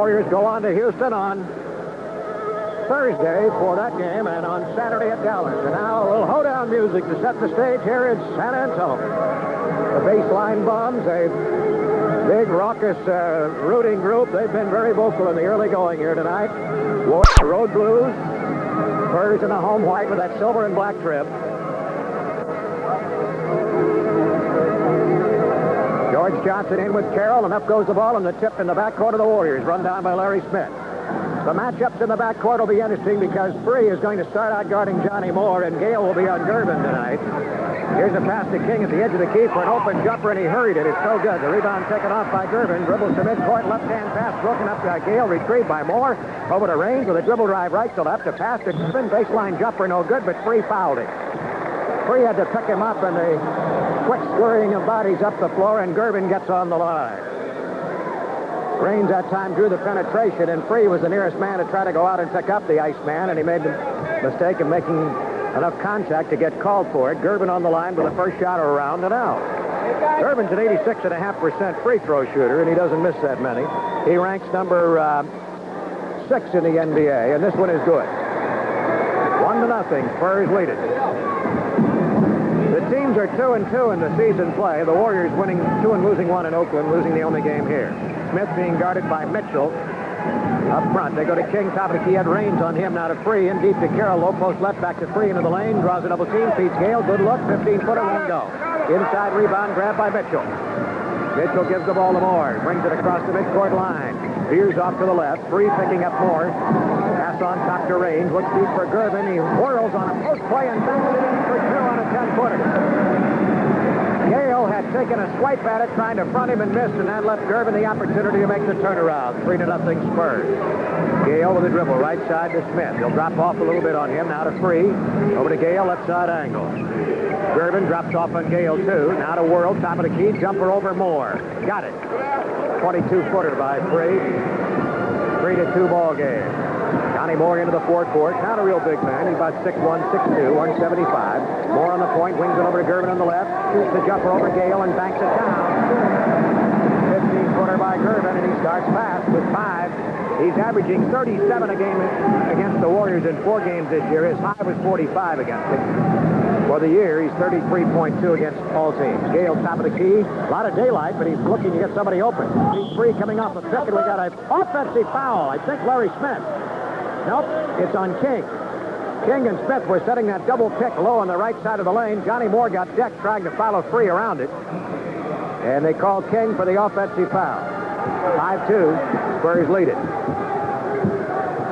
Warriors go on to Houston on Thursday for that game, and on Saturday at Dallas. And now a little hoedown music to set the stage here in San Antonio. The Baseline Bums, a big, raucous rooting group. They've been very vocal in the early going here tonight. Road Blues, Spurs in the home white with that silver and black trim. George Johnson in with Carroll, and up goes the ball, and the tip in the backcourt of the Warriors, run down by Larry Smith. The matchups in the backcourt will be interesting because Free is going to start out guarding Johnny Moore, and Gale will be on Gervin tonight. Here's a pass to King at the edge of the key for an open jumper, and he hurried it. It's so good. The rebound taken off by Gervin. Dribbles to midcourt, left-hand pass broken up to Gale, retrieved by Moore. Over to Raines with a dribble drive right to left. A pass to Gervin, baseline jumper, no good, but Free fouled it. Free had to pick him up, and the quick scurrying of bodies up the floor, and Gervin gets on the line. Raines that time drew the penetration, and Free was the nearest man to try to go out and pick up the Iceman, and he made the mistake of making enough contact to get called for it. Gervin on the line with the first shot around and out. Gervin's an 86.5% free throw shooter, and he doesn't miss that many. He ranks number 6 in the NBA, and this one is good. 1-0, Spurs lead it. The teams are 2-2 in the season play. The Warriors winning 2 and losing 1 in Oakland, losing the only game here. Smith being guarded by Mitchell up front. They go to King, top of the key, had Raines on him, now to Free, in deep to Carroll, low post left, back to Free into the lane, draws a double team, feeds Gale, good look, 15-footer, won't go. Inside rebound, grabbed by Mitchell. Mitchell gives the ball to Moore, brings it across the midcourt line. Veers off to the left, Free picking up Moore. Pass on top to Raines, looks deep for Gervin, he whirls on a post play and backs it in for 2 on a 10-footer. Gale had taken a swipe at it, trying to front him and missed, and that left Gervin the opportunity to make the turnaround. 3-0 Spurs. Gale with a dribble, right side to Smith. He'll drop off a little bit on him, now to Free. Over to Gale, left side angle. Gervin drops off on Gale, too. Now to World, top of the key, jumper over Moore. Got it. 22-footer by Free. 3-2 ball game. Johnny Moore into the forecourt. Not a real big man. He's about 6'1", 6'2", 175. Moore on the point. Wings it over to Gervin on the left. Shoots the jumper over Gale and banks it down. 15-footer by Gervin, and he starts fast with 5. He's averaging 37 a game against the Warriors in 4 games this year. His high was 45 against them. For the year, he's 33.2 against all teams. Gale, top of the key. A lot of daylight, but he's looking to get somebody open. He's Free coming off the pick, and we got an offensive foul. I think Larry Smith. Nope, it's on King. King and Smith were setting that double pick low on the right side of the lane. Johnny Moore got decked trying to follow Free around it. And they called King for the offensive foul. 5-2, Spurs lead it.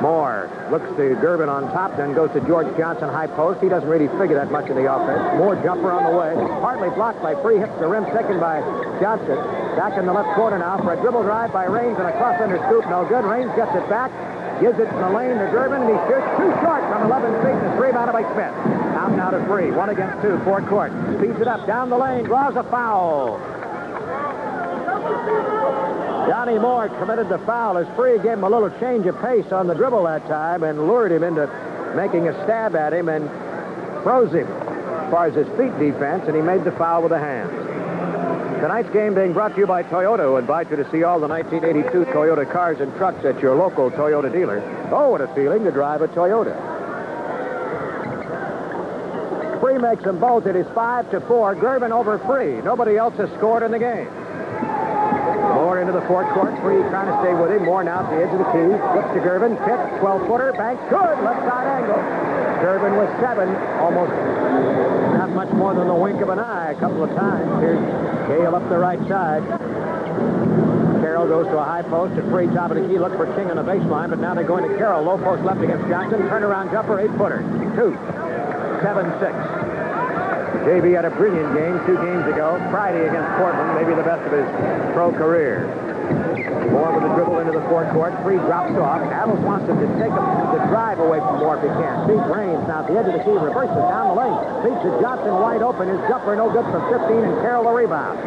Moore looks to Gervin on top, then goes to George Johnson, high post. He doesn't really figure that much in the offense. Moore jumper on the way. Partly blocked by Free, hits the rim, taken by Johnson. Back in the left corner now for a dribble drive by Raines and a cross-under scoop. No good. Raines gets it back. Gives it in the lane to Gervin, and he shoots too short from 11 feet, and it's rebounded by Smith. Out now to Free. 1 against 2, forecourt. Speeds it up, down the lane, draws a foul. Johnny Moore committed the foul as Free gave him a little change of pace on the dribble that time and lured him into making a stab at him and froze him as far as his feet defense, and he made the foul with the hands. Tonight's game being brought to you by Toyota, who invite you to see all the 1982 Toyota cars and trucks at your local Toyota dealer. Oh, what a feeling to drive a Toyota. Free makes them both. It is 5-4. Gervin over Free. Nobody else has scored in the game. Moore into the forecourt. Free trying to stay with him. Moore now at the edge of the key. Flips to Gervin. Kick. 12-footer. Banks. Good. Left side angle. Gervin with 7. Almost not much more than the wink of an eye a couple of times. Here's Gale up the right side. Carroll goes to a high post at Free, top of the key. Look for King on the baseline, but now they're going to Carroll. Low post left against Johnson. Turnaround jumper, 8-footer. 2. 7-6. JV had a brilliant game 2 games ago. Friday against Portland, maybe the best of his pro career. Moore with a dribble into the forecourt. Free drops off. Adams wants him to take the drive away from Moore if he can. Feeds Raines now at the edge of the key. Reverses down the lane. Feeds to Johnson wide open. His jumper no good from 15, and Carroll the rebound.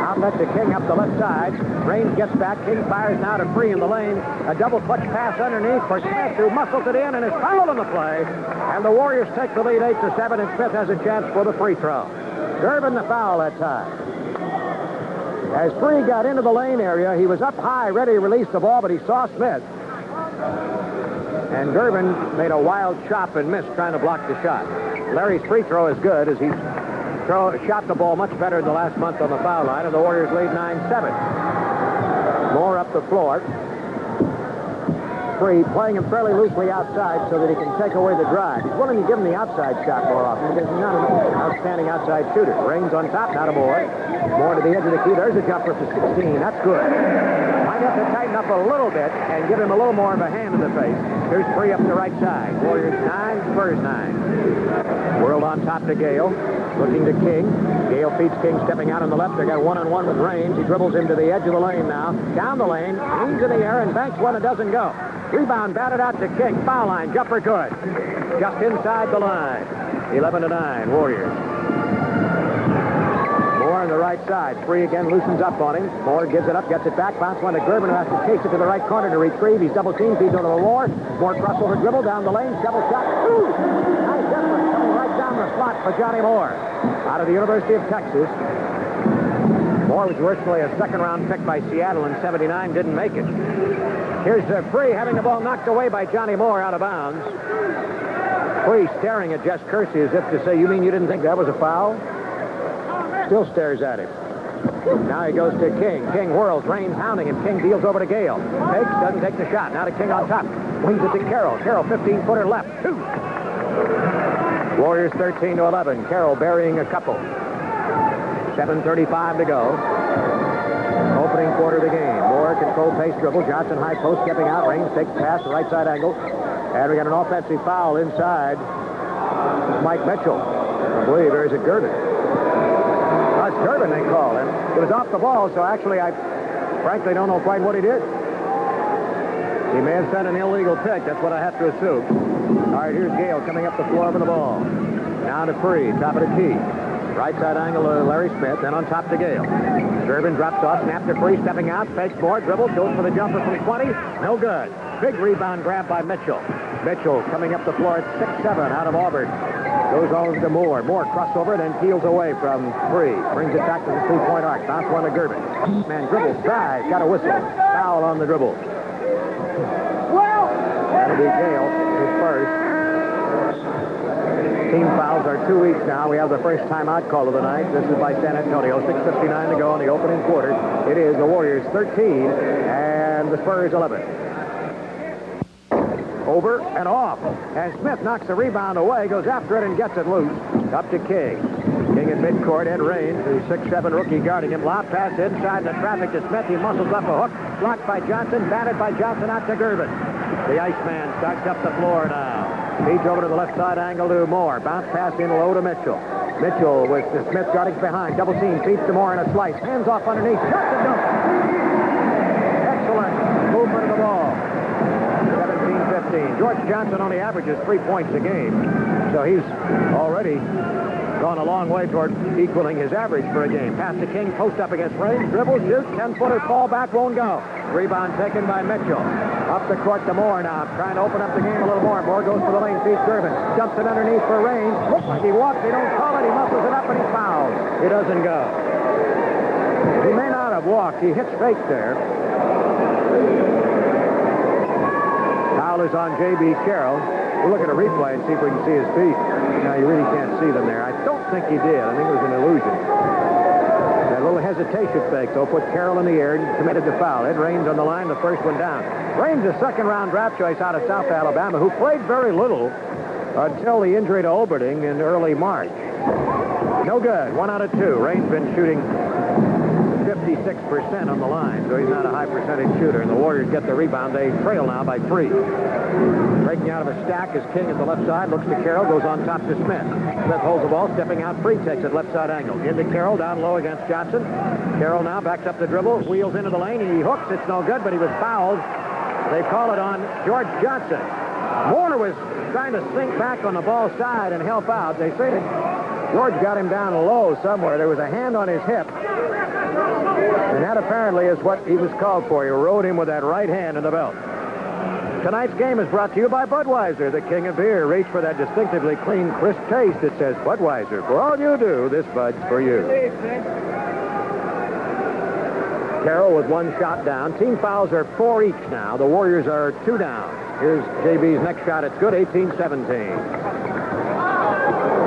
Outlet to King up the left side. Raines gets back. King fires now to Free in the lane. A double clutch pass underneath for Smith, who muscles it in and is fouled in the play. And the Warriors take the lead 8-7, and Smith has a chance for the free throw. Gervin the foul that time. As Free got into the lane area, he was up high, ready to release the ball, but he saw Smith. And Gervin made a wild chop and missed trying to block the shot. Larry's free throw is good as he shot the ball much better than the last month on the foul line, and the Warriors lead 9-7. Moore up the floor. Free, playing him fairly loosely outside so that he can take away the drive. He's willing to give him the outside shot more often because he's not an outstanding outside shooter. Reigns on top, not a Moore. Moore to the edge of the key. There's a jumper for 16. That's good. Might have to tighten up a little bit and give him a little more of a hand in the face. Here's Free up the right side. Warriors 9, Spurs 9. World on top to Gale. Looking to King. Gale feeds King stepping out on the left. They got one-on-one with Reigns. He dribbles him to the edge of the lane now. Down the lane. Leans in the air and banks one and doesn't go. Rebound batted out to King. Foul line. Jumper good. Just inside the line. 11-9. Warriors. Moore on the right side. Free again loosens up on him. Moore gives it up, gets it back. Bounce one to Gervin, who has to chase it to the right corner to retrieve. He's double teamed. Feeds over to Moore. Moore crossover dribble down the lane. Shovel shot. Ooh! Nice effort. Coming right down the slot for Johnny Moore. Out of the University of Texas. Moore was originally a second-round pick by Seattle in '79. Didn't make it. Here's Free having the ball knocked away by Johnny Moore out of bounds. Free staring at Jess Kersey as if to say, you mean you didn't think that was a foul? Still stares at him. Now he goes to King. King whirls, Reigns hounding him. King deals over to Gale. Takes, doesn't take the shot. Now to King on top. Wings it to Carroll. Carroll, 15-footer left. Two. Warriors 13-11. Carroll burying a couple. 7:35 to go. Opening quarter of the game. Moore control pace dribble. Johnson high post stepping out. Reigns takes the pass, the right side angle. And we got an offensive foul inside. It's Mike Mitchell. I believe there's a Gervin. That's Gervin they call him. It was off the ball, so actually I frankly don't know quite what he did. He may have set an illegal pick. That's what I have to assume. All right, here's Gale coming up the floor with the ball. Now to Free, top of the key. Right side angle to Larry Smith, then on top to Gale. Gervin drops off, snap to Free, stepping out, fakes Moore, dribbles, goes for the jumper from 20. No good. Big rebound grab by Mitchell. Mitchell coming up the floor at 6'7", out of Auburn. Goes over to Moore. Moore crossover, then peels away from Free. Brings it back to the three-point arc. Bounce one to Gervin. Man dribbles, drives, got a whistle. Foul on the dribble. That'll be Gale, his first. Team fouls are 2 each now. We have the first timeout call of the night. This is by San Antonio. 6:59 to go in the opening quarter. It is the Warriors 13 and the Spurs 11. Over and off. And Smith knocks the rebound away, goes after it and gets it loose. Up to King. King at midcourt, Ed Reigns, the 6'7" rookie guarding him. Lob pass inside the traffic to Smith. He muscles up a hook. Blocked by Johnson. Batted by Johnson out to Gervin. The Iceman starts up the floor now. Feeds over to the left side angle to Moore. Bounce pass in low to Mitchell. Mitchell with Smith guarding behind. Double team. Feeds to Moore in a slice. Hands off underneath. Shots and dunk. Excellent movement of the ball. 17-15. George Johnson only averages 3 points a game. So he's already gone a long way toward equaling his average for a game. Pass to King. Post up against Reigns. Dribble, shoot. 10-footer. Fall back. Won't go. Rebound taken by Mitchell. Up the court to Moore now, trying to open up the game a little more. Moore goes for the lane, feeds Gervin. Jumps it underneath for Reigns. Looks like he walks, they don't call it. He muscles it up and he fouls. It doesn't go. He may not have walked. He hits fake there. Foul is on J.B. Carroll. We'll look at a replay and see if we can see his feet. Now, you really can't see them there. I don't think he did. I think it was an illusion. That little hesitation fake, though, put Carroll in the air and committed the foul. Ed Reigns on the line, the first one down. Reigns, a second-round draft choice out of South Alabama, who played very little until the injury to Oberding in early March. No good. 1 out of 2. Reigns been shooting 56% on the line, so he's not a high percentage shooter. And the Warriors get the rebound. They trail now by 3. Breaking out of a stack is King at the left side. Looks to Carroll. Goes on top to Smith. Smith holds the ball. Stepping out. Free takes it left side angle. Into Carroll. Down low against Johnson. Carroll now backs up the dribble. Wheels into the lane. He hooks. It's no good, but he was fouled. They call it on George Johnson. Moore was trying to sink back on the ball side and help out. They say that George got him down low somewhere. There was a hand on his hip. And that apparently is what he was called for. He rode him with that right hand in the belt. Tonight's game is brought to you by Budweiser, the king of beer. Reach for that distinctively clean, crisp taste that says Budweiser. For all you do, this Bud's for you. Carroll with one shot down. Team fouls are 4 each now. The Warriors are 2 down. Here's JB's next shot. It's good, 18-17.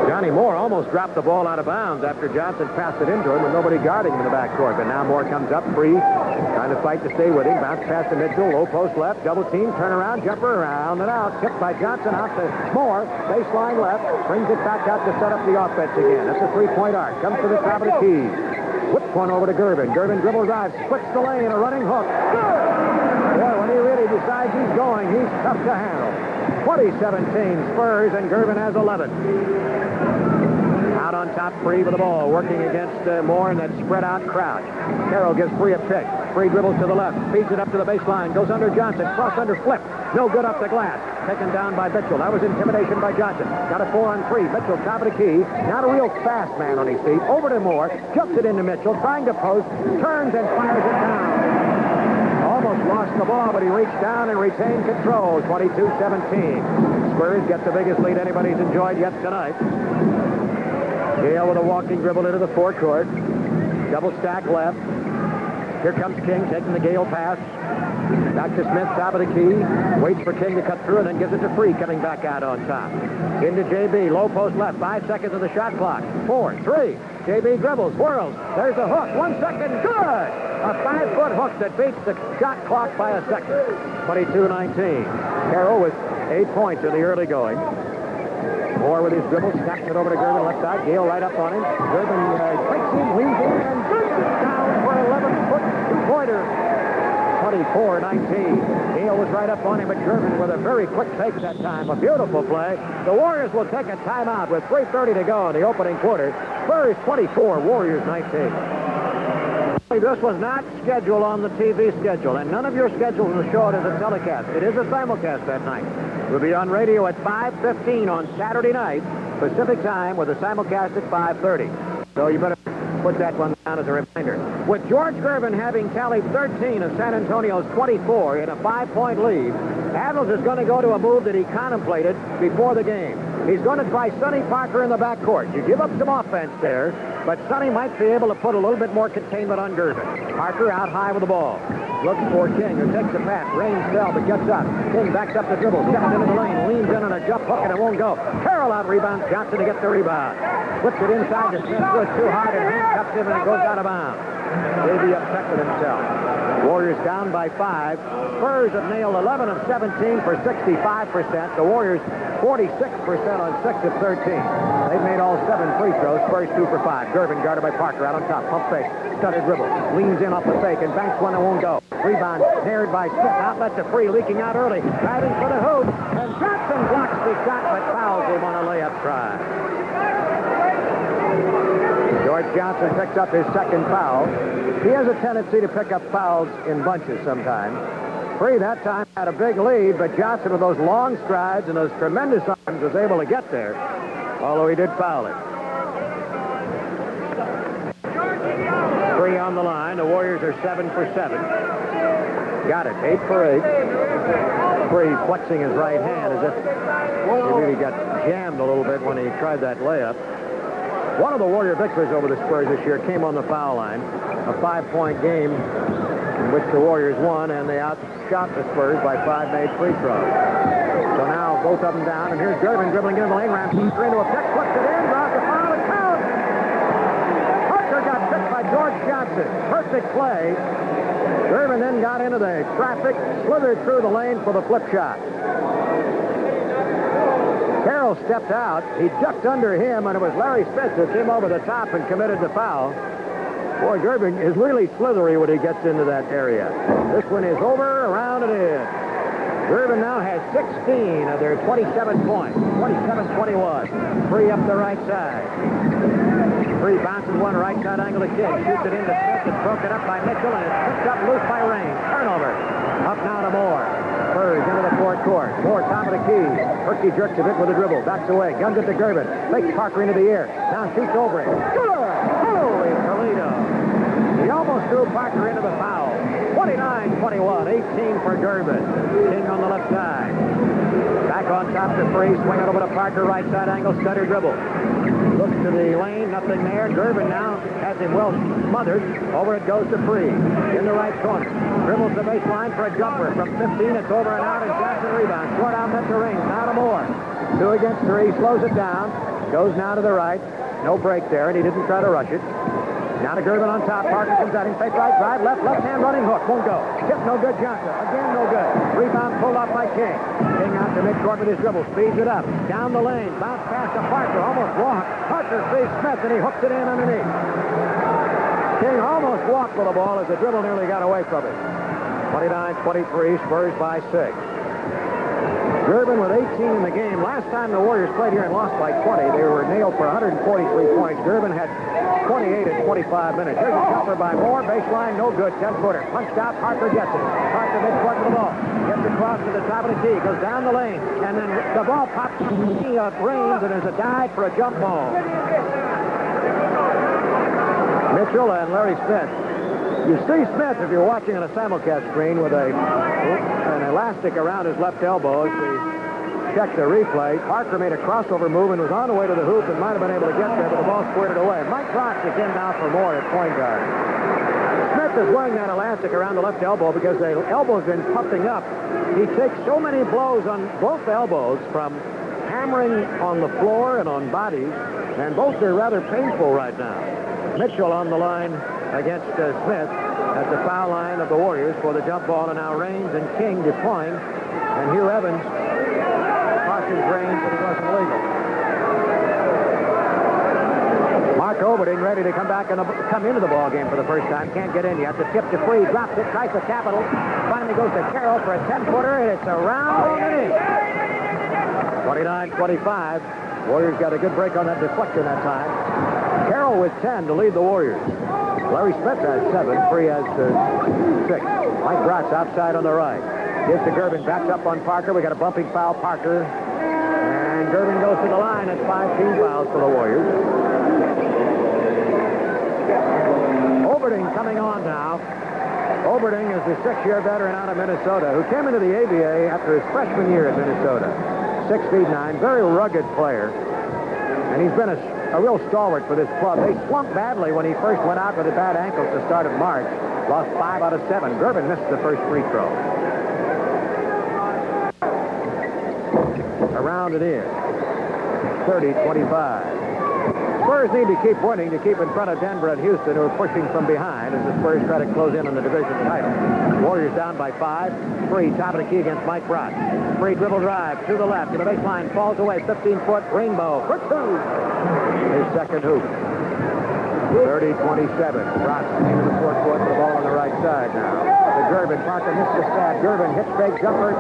Johnny Moore almost dropped the ball out of bounds after Johnson passed it into him with nobody guarding him in the backcourt. But now Moore comes up free, trying to fight to stay with him. Bounce pass to Mitchell, low post left, double team, turn around, jumper around and out. Tipped by Johnson out to Moore, baseline left, brings it back out to set up the offense again. That's a three-point arc. Comes to the top of the key. Whips one over to Gervin. Gervin dribble drives, splits the lane, a running hook. Good! Boy, when he really decides he's going, he's tough to handle. 20-17 Spurs, and Gervin has 11. Out on top, Free with the ball, working against Moore in that spread-out crouch. Carroll gives Free a pick. Free dribbles to the left, feeds it up to the baseline, goes under Johnson, cross under flip. No good off the glass. Taken down by Mitchell. That was intimidation by Johnson. Got a 4-on-3. Mitchell, top of the key. Not a real fast man on his feet. Over to Moore, jumps it into Mitchell, trying to post, turns and fires it down. Almost lost the ball, but he reached down and retained control. 22-17. Spurs get the biggest lead anybody's enjoyed yet tonight. Gale with a walking dribble into the forecourt. Double stack left. Here comes King taking the Gale pass. Back to Smith, top of the key. Waits for King to cut through and then gives it to Free, coming back out on top. Into JB, low post left, 5 seconds of the shot clock. 4, 3. JB dribbles, whirls. There's a hook, 1 second, good! A 5-foot hook that beats the shot clock by a second. 22-19. Carroll with 8 points in the early going. Moore with his dribble, snaps it over to Gervin, left side. Gale right up on him. Gervin takes him, leans in, and brings it down for an 11-foot two-pointer. 24-19. Gale was right up on him, but Gervin with a very quick fake that time. A beautiful play. The Warriors will take a timeout with 3:30 to go in the opening quarter. Spurs 24, Warriors 19. This was not scheduled on the TV schedule, and none of your schedules will show it as a telecast. It is a simulcast that night. We'll be on radio at 5:15 on Saturday night, Pacific time, with a simulcast at 5:30. So you better put that one down as a reminder. With George Gervin having tallied 13 of San Antonio's 24 in a 5-point lead, Adams is going to go to a move that he contemplated before the game. He's going to try Sonny Parker in the backcourt. You give up some offense there, but Sonny might be able to put a little bit more containment on Gervin. Parker out high with the ball. Looks for King, who takes the pass. Rains fell, but gets up. King backs up the dribble, steps into the lane, leans in on a jump hook, and it won't go. Carroll out rebounds Johnson to get the rebound. Flips it inside to Smith, goes too hard, and handcuffs him, and it goes out of bounds. Maybe upset with himself. Warriors down by 5. Spurs have nailed 11 of 17 for 65%. The Warriors 46% on 6 of 13. They've made all 7 free throws. Spurs 2 for 5. Gervin guarded by Parker out on top. Pump fake. Stutter dribble. Leans in off the fake and banks one that won't go. Rebound nared by Smith. Outlet to Free, leaking out early. Driving for the hoop. And Johnson blocks the shot but fouls him on a layup try. George Johnson picks up his second foul. He has a tendency to pick up fouls in bunches sometimes. Free that time had a big lead, but Johnson with those long strides and those tremendous arms was able to get there, although he did foul it. Free on the line. The Warriors are 7 for 7. Got it. 8 for 8. Free flexing his right hand as if he really got jammed a little bit when he tried that layup. One of the Warrior victories over the Spurs this year came on the foul line. A 5-point game in which the Warriors won, and they outshot the Spurs by 5 made free throws. So now both of them down, and here's Gervin dribbling into the lane, rams Parker into a pick, flips it in, draws the foul, and counts! Parker got picked by George Johnson. Perfect play. Gervin then got into the traffic, slithered through the lane for the flip shot. Carroll stepped out. He ducked under him, and it was Larry Spitz who came over the top and committed the foul. Boy, Gervin is really slithery when he gets into that area. This one is over, around and in. Gervin now has 16 of their 27 points. 27-21. Free up the right side. Free bounces one right side angle to King. Shoots it into Smith. It's broken up by Mitchell, and it's picked up loose by Raines. Turnover. Up now to Moore. Spurs into the forecourt. Moore top of the key. Perky jerks a bit with a dribble. Backs away. Guns it to Gervin. Fakes Parker into the air. Now shoots over it. Good! Holy Toledo. He almost threw Parker into the foul. 29-21. 18 for Gervin. King on the left side. Back on top to Free. Swing it over to Parker. Right side angle. Stutter dribble. Looks to the lane, nothing there. Gervin now has him well smothered. Over it goes to Free. In the right corner. Dribbles the baseline for a jumper. From 15, it's over and out, and Johnson rebounds. Short out at the ring. Now to Moore. 2 against 3. Slows it down. Goes now to the right. No break there, and he didn't try to rush it. Now to Gervin on top. Parker comes at him. Fake right drive. Left hand running hook. Won't go. Tip no good. Johnson. Again no good. Rebound pulled off by King. King out to midcourt with his dribble. Speeds it up. Down the lane. Bounce pass to Parker. Almost walked. Parker sees Smith, and he hooks it in underneath. King almost walked with the ball as the dribble nearly got away from him. 29-23. Spurs by 6. Gervin with 18 in the game. Last time the Warriors played here and lost by 20, they were nailed for 143 points. Gervin had 28 in 25 minutes. Here's a jumper by Moore. Baseline, no good. 10-footer. Punched out. Parker gets it. Parker midcourt with the ball. Gets across to the top of the key. Goes down the lane. And then the ball pops up range, and there's a dive for a jump ball. Mitchell and Larry Smith. You see Smith, if you're watching on a simulcast screen, with an elastic around his left elbow as we check the replay. Parker made a crossover move and was on the way to the hoop and might have been able to get there, but the ball squirted away. Mike Brock is in now for Moore at point guard. Smith is wearing that elastic around the left elbow because the elbow's been puffing up. He takes so many blows on both elbows from hammering on the floor and on bodies, and both are rather painful right now. Mitchell on the line against Smith at the foul line of the Warriors for the jump ball, and now Raines and King deploying, and Hugh Evans cautions Raines that it wasn't legal. Mark Oberding ready to come back and come into the ball game for the first time. Can't get in yet. The tip to Free, drops it, tries the capital. Finally goes to Carroll for a 10-footer, and it's around and in. 29-25. Warriors got a good break on that deflection that time. Carroll with 10 to lead the Warriors. Larry Smith has 7. Free has 6. Mike Brock's outside on the right. Gives to Gervin. Backs up on Parker. We got a bumping foul. Parker. And Gervin goes to the line. That's 5 team fouls for the Warriors. Oberding coming on now. Oberding is the 6-year veteran out of Minnesota who came into the ABA after his freshman year at Minnesota. 6'9", very rugged player. And he's been a real stalwart for this club. They slumped badly when he first went out with a bad ankle at the start of March. Lost 5 out of 7. Gervin missed the first free throw. Around it is. 30-25. Spurs need to keep winning to keep in front of Denver and Houston, who are pushing from behind as the Spurs try to close in on the division title. Warriors down by 5. Free, top of the key against Mike Brock. Free dribble drive to the left. To the baseline, falls away. 15-foot Rainbow for 2. His second hoop. 30-27. Brock into the fourth court with the ball on the right side now. To Gervin. Parker missed the stab. Gervin hits fake jumper.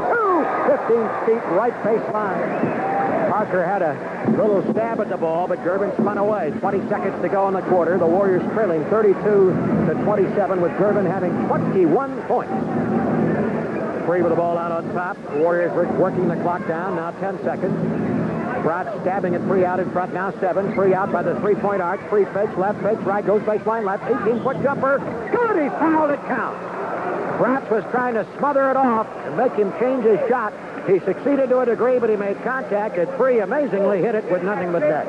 15 feet right baseline. Parker had a little stab at the ball, but Gervin spun away. 20 seconds to go in the quarter. The Warriors trailing 32-27 with Gervin having 21 points. Free with the ball out on top. The Warriors working the clock down. Now 10 seconds. Brott stabbing it. Free out in front. Now 7. Free out by the three-point arc. Free fakes left, fakes right, goes baseline left. 18-foot jumper. Good, he fouled. It counts. Brott was trying to smother it off and make him change his shot. He succeeded to a degree, but he made contact. And Free amazingly hit it with nothing but net.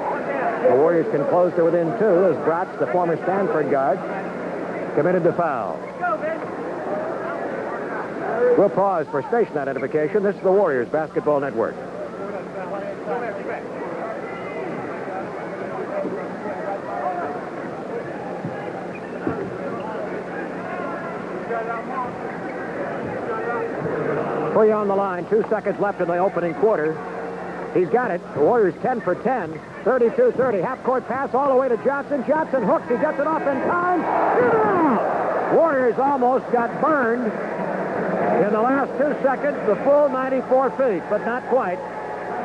The Warriors can close to within 2 as Brott's, the former Stanford guard, committed the foul. We'll pause for station identification. This is the Warriors Basketball Network. Free on the line. 2 seconds left in the opening quarter. He's got it. The Warriors 10 for 10. 32-30. Half-court pass all the way to Johnson. Johnson hooks. He gets it off in time. Get out! Warriors almost got burned in the last 2 seconds. The full 94 feet, but not quite.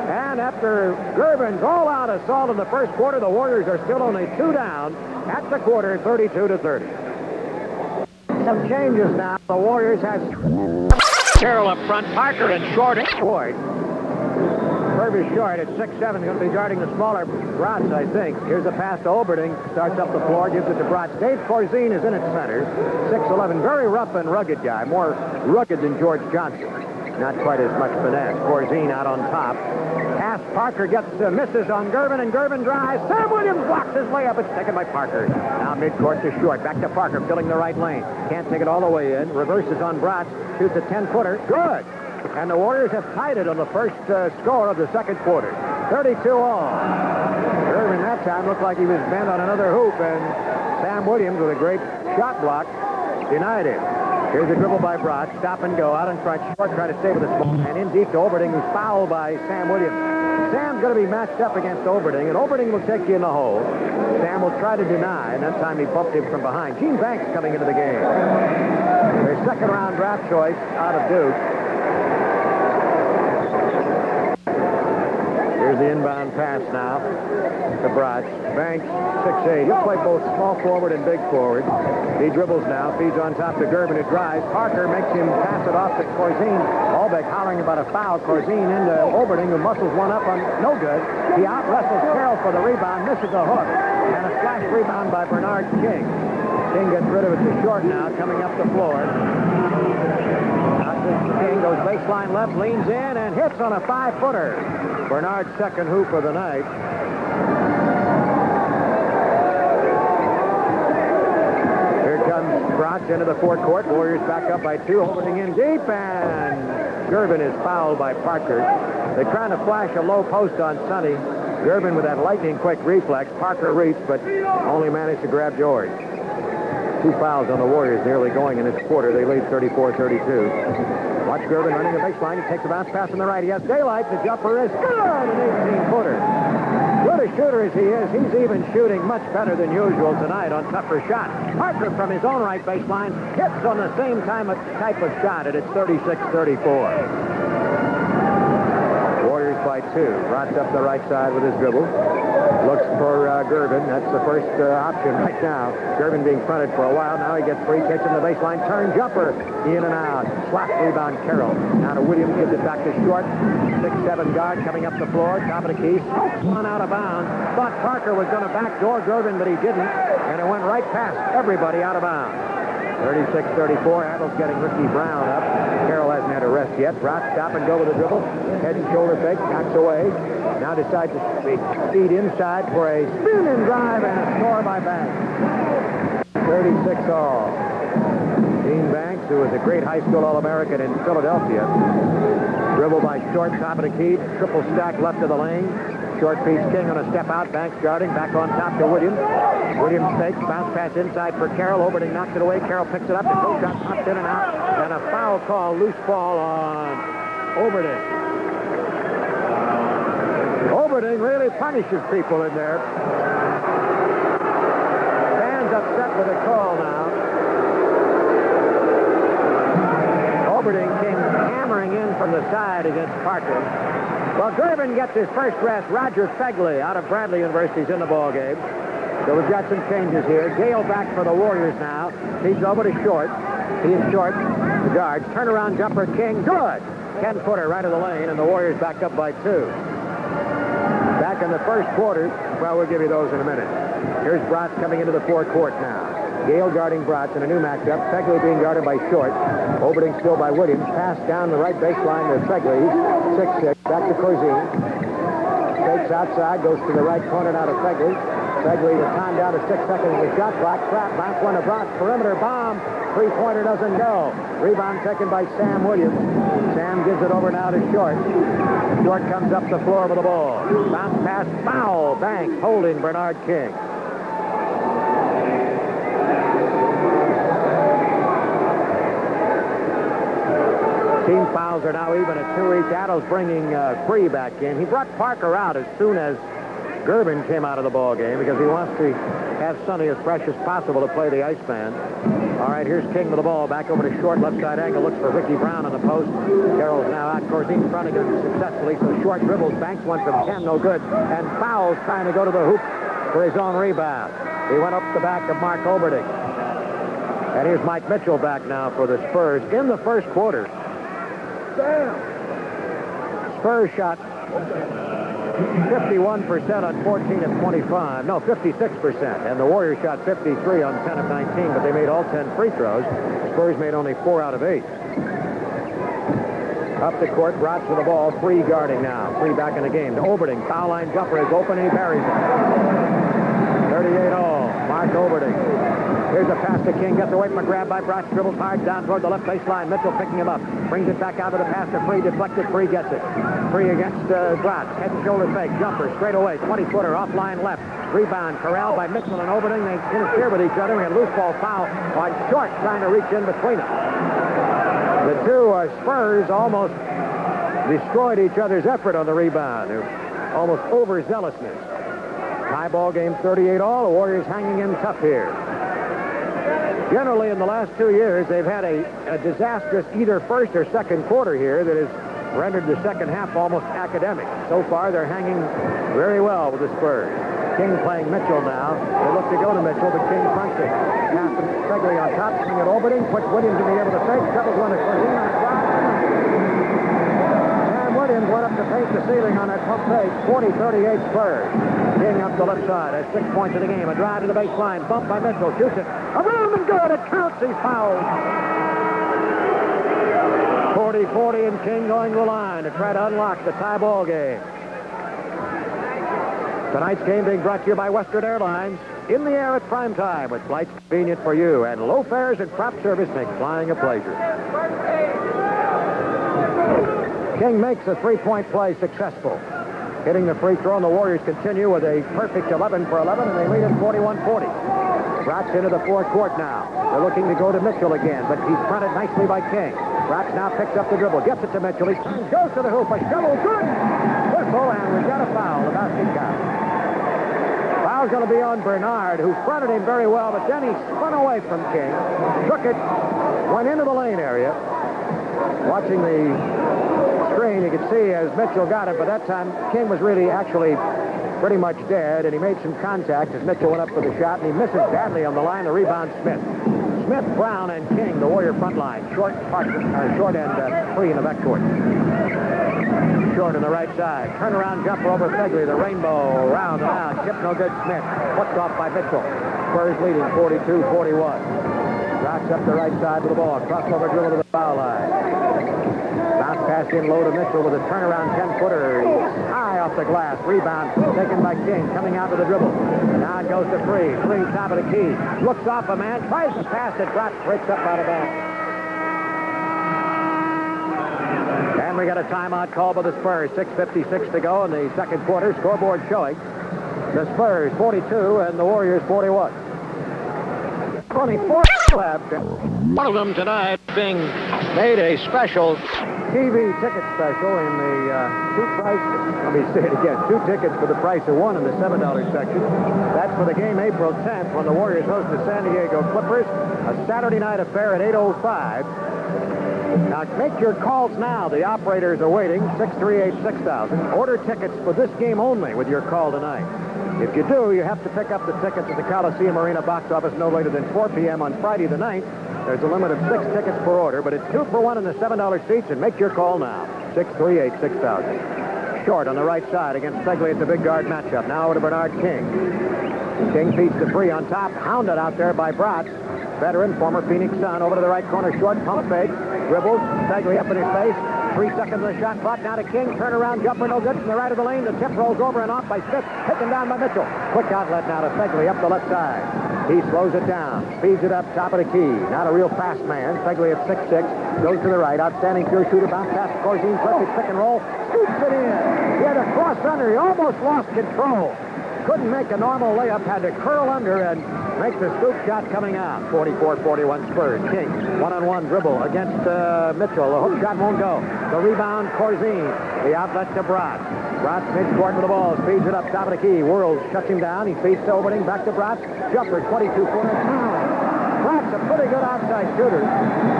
And after Gervin's all-out assault in the first quarter, the Warriors are still only 2 down at the quarter, 32-30. Some changes now. The Warriors has Carroll up front, Parker and Short. Purvis Short at 6'7", going to be guarding the smaller Bratz, I think. Here's a pass to Oberding. Starts up the floor, gives it to Bratz. Dave Corzine is in at center. 6'11", very rough and rugged guy. More rugged than George Johnson. Not quite as much finesse. Corzine out on top. Pass, Parker gets misses on Gervin, and Gervin drives. Sam Williams blocks his way up. It's taken by Parker. Now midcourt to Short. Back to Parker, filling the right lane. Can't take it all the way in. Reverses on Bratz. Shoots a 10-footer. Good. And the Warriors have tied it on the first score of the second quarter. 32 all. Gervin that time looked like he was bent on another hoop, and Sam Williams with a great shot block denied him. Here's a dribble by Bratz. Stop and go. Out in front. Short trying to stay with the small man. In deep to Oberding, who's fouled by Sam Williams. Sam's going to be matched up against Oberding, and Oberding will take you in the hole. Sam will try to deny, and that time he bumped him from behind. Gene Banks coming into the game. Their second-round draft choice out of Duke. Here's the inbound pass now to Bratz. Banks, 6'8". He'll play both small forward and big forward. He dribbles now, feeds on top to Gervin, who drives. Parker makes him pass it off to Corzine. Albeck hollering about a foul. Corzine into Oberding, who muscles one up on no good. He out-wrestles Carroll for the rebound, misses a hook. And a flash rebound by Bernard King. King gets rid of it to Short now, coming up the floor. King goes baseline left, leans in, and hits on a 5-footer. Bernard's second hoop of the night. Here comes Bratz into the forecourt. Warriors back up by 2, Oberding in deep, and Gervin is fouled by Parker. They're trying to flash a low post on Sonny. Gervin with that lightning-quick reflex. Parker reached, but only managed to grab George. 2 fouls on the Warriors nearly going in this quarter. They lead 34-32. Watch Gervin running the baseline. He takes a bounce pass on the right. He has daylight. The jumper is good. An 18-footer. Good a shooter as he is, he's even shooting much better than usual tonight on tougher shots. Parker from his own right baseline hits on the same type of shot, and it's 36-34. Warriors by 2. Bratz up the right side with his dribble. Looks for Gervin. That's the first option right now. Gervin being fronted for a while. Now he gets free. Takes him to the baseline. Turn jumper. In and out. Slap rebound Carroll. Now to Williams. Gives it back to Short. 6'7" guard coming up the floor. Top of the key. Smokes one out of bounds. Thought Parker was going to backdoor Gervin, but he didn't. And it went right past everybody out of bounds. 36-34. Adams getting Ricky Brown up. Carroll hasn't had a rest yet. Bratz stop and go with the dribble. Head and shoulder fake. Knocks away. Now decides to feed inside for a spin and drive and a score by Banks. 36 all. Gene Banks, who was a great high school All-American in Philadelphia. Dribble by Short, top of the key. Triple stack left of the lane. Short feeds King on a step out. Banks guarding. Back on top to Williams. Williams fakes. Bounce pass inside for Carroll. Oberding knocks it away. Carroll picks it up. The goal shot pops in and out. And a foul call. Loose ball on Oberding. Oberding really punishes people in there. Fans upset with the call now. Oberding came hammering in from the side against Parker. Well, Gervin gets his first rest. Roger Fegley out of Bradley University is in the ballgame. So we've got some changes here. Gale back for the Warriors now. Feeds over to Short. He is Short. The guards. Turnaround jumper, King. Good. 10-footer right of the lane, and the Warriors back up by 2. Back in the first quarter. Well, we'll give you those in a minute. Here's Bratz coming into the forecourt now. Gale guarding Bratz in a new matchup. Fegley being guarded by Short. Oberding still by Williams. Pass down the right baseline to Fegley. 6'6". Back to Corzine. Takes outside. Goes to the right corner now to Fegley. Fegley with time down to 6 seconds of the shot clock. Trap. Back one to Bratz. Perimeter bomb. Three-pointer doesn't go. Rebound taken by Sam Williams. Sam gives it over now to Short. Short comes up the floor with the ball. Bounce pass. Foul. Banks holding Bernard King. Team fouls are now even at 2 each. Adams bringing Free back in. He brought Parker out as soon as Gervin came out of the ball game because he wants to have Sonny as fresh as possible to play the Iceman. All right, here's King with the ball. Back over to Short, left side angle. Looks for Ricky Brown on the post. Carroll's now out. Corzine fronting him successfully. So Short dribbles. Banks one from 10, no good. And fouls trying to go to the hoop for his own rebound. He went up the back of Mark Oberding. And here's Mike Mitchell back now for the Spurs in the first quarter. Spurs shot 51% on 14 of 25. No, 56%. And the Warriors shot 53 on 10 of 19, but they made all 10 free throws. Spurs made only 4 out of 8. Up the court, Bratz with the ball. Free guarding now. Free back in the game. To Oberding. Foul line jumper is open, and he buries it. 38 all. Mark Oberding. Here's a pass to King. Gets away from a grab by Bratz. Dribbles hard down toward the left baseline. Mitchell picking him up. Brings it back out to the pass to Free. Deflected. Free gets it. Free against Bratz. Head and shoulder fake. Jumper straight away. 20-footer offline left. Rebound corralled by Mitchell and Oberding. They interfere with each other. We had loose ball foul on Short trying to reach in between them. The two Spurs almost destroyed each other's effort on the rebound. Almost overzealousness. Tie ball game 38 all. The Warriors hanging in tough here. Generally, in the last 2 years, they've had a disastrous either first or second quarter here that has rendered the second half almost academic. So far, they're hanging very well with the Spurs. King playing Mitchell now. They look to go to Mitchell, but King punts it. Pass to Fegley on top, swing it Oberding, puts Williams to be able to fake, doubles one to Corzine on the clock. And Williams went up to paint the ceiling on that pump fake. 40-38 Spurs. King up the left side. Has 6 points in the game. A drive to the baseline. Bump by Mitchell. Shoots it. Around and good. It counts. He's fouled. 40-40 and King going to the line to try to unlock the tie ball game. Tonight's game being brought to you by Western Airlines. In the air at prime time with flights convenient for you. And low fares and prop service make flying a pleasure. King makes a three-point play successful. Hitting the free throw, and the Warriors continue with a perfect 11 for 11, and they lead it 41-40. Bratz into the forecourt now. They're looking to go to Mitchell again, but he's fronted nicely by King. Bratz now picks up the dribble, gets it to Mitchell. He goes to the hoop, a shovel, good! Whistle, and we've got a foul. The basket count. Foul's going to be on Bernard, who fronted him very well, but then he spun away from King, took it, went into the lane area. Watching the screen, you could see as Mitchell got it, but that time King was really actually pretty much dead, and he made some contact as Mitchell went up for the shot, and he misses badly on the line. The rebound, Smith. Smith, Brown, and King, the Warrior front line. Short end free in the backcourt. Short on the right side. Turnaround jumper over Fegley. The rainbow round and out. Chip no good. Smith. Flipped off by Mitchell. Spurs leading 42-41. Drops up the right side with the ball. Crossover dribble to the foul line. Bounce pass in low to Mitchell with a turnaround 10-footer. High off the glass. Rebound taken by King. Coming out with the dribble. Now it goes to Free. Free top of the key. Looks off a man. Tries to pass it. Drops. Breaks up out of bounds. And we got a timeout call by the Spurs. 6:56 to go in the second quarter. Scoreboard showing the Spurs 42 and the Warriors 41. 24 left. One of them tonight being made a special TV ticket special in the let me say it again, 2 tickets for the price of 1 in the $7 section. That's for the game April 10th when the Warriors host the San Diego Clippers. A Saturday night affair at 8:05. Now, make your calls now. The operators are waiting. 638-6000. Order tickets for this game only with your call tonight. If you do, you have to pick up the tickets at the Coliseum Arena box office no later than 4 p.m. on Friday the 9th. There's a limit of 6 tickets per order, but it's 2 for 1 in the $7 seats, and make your call now. 638-6000. Short on the right side against Fegley at the big guard matchup. Now over to Bernard King. King feeds the Free on top. Hounded out there by Bratz. Veteran, former Phoenix Sun. Over to the right corner. Short pump fake. Dribbles. Fegley up in his face. 3 seconds of the shot clock. Now to King. Turnaround jumper. No good from the right of the lane. The tip rolls over and off by Smith. Taken down by Mitchell. Quick outlet now to Fegley up the left side. He slows it down. Speeds it up top of the key. Not a real fast man. Fegley at 6'6". Goes to the right. Outstanding pure shooter. Bounce pass to Corzine. Perfect pick and roll. Scoops it in. He had a cross under. He almost lost control. Couldn't make a normal layup. Had to curl under and make the scoop shot coming out. 44-41 Spurs. King, one-on-one dribble against Mitchell. The hook shot won't go. The rebound, Corzine. The outlet to Bratz. Bratz mid-court with the ball. Speeds it up top of the key. World shuts him down. He feeds to Oberding. Back to Bratz. Jumper, 22-footer. Bratz, a pretty good outside shooter.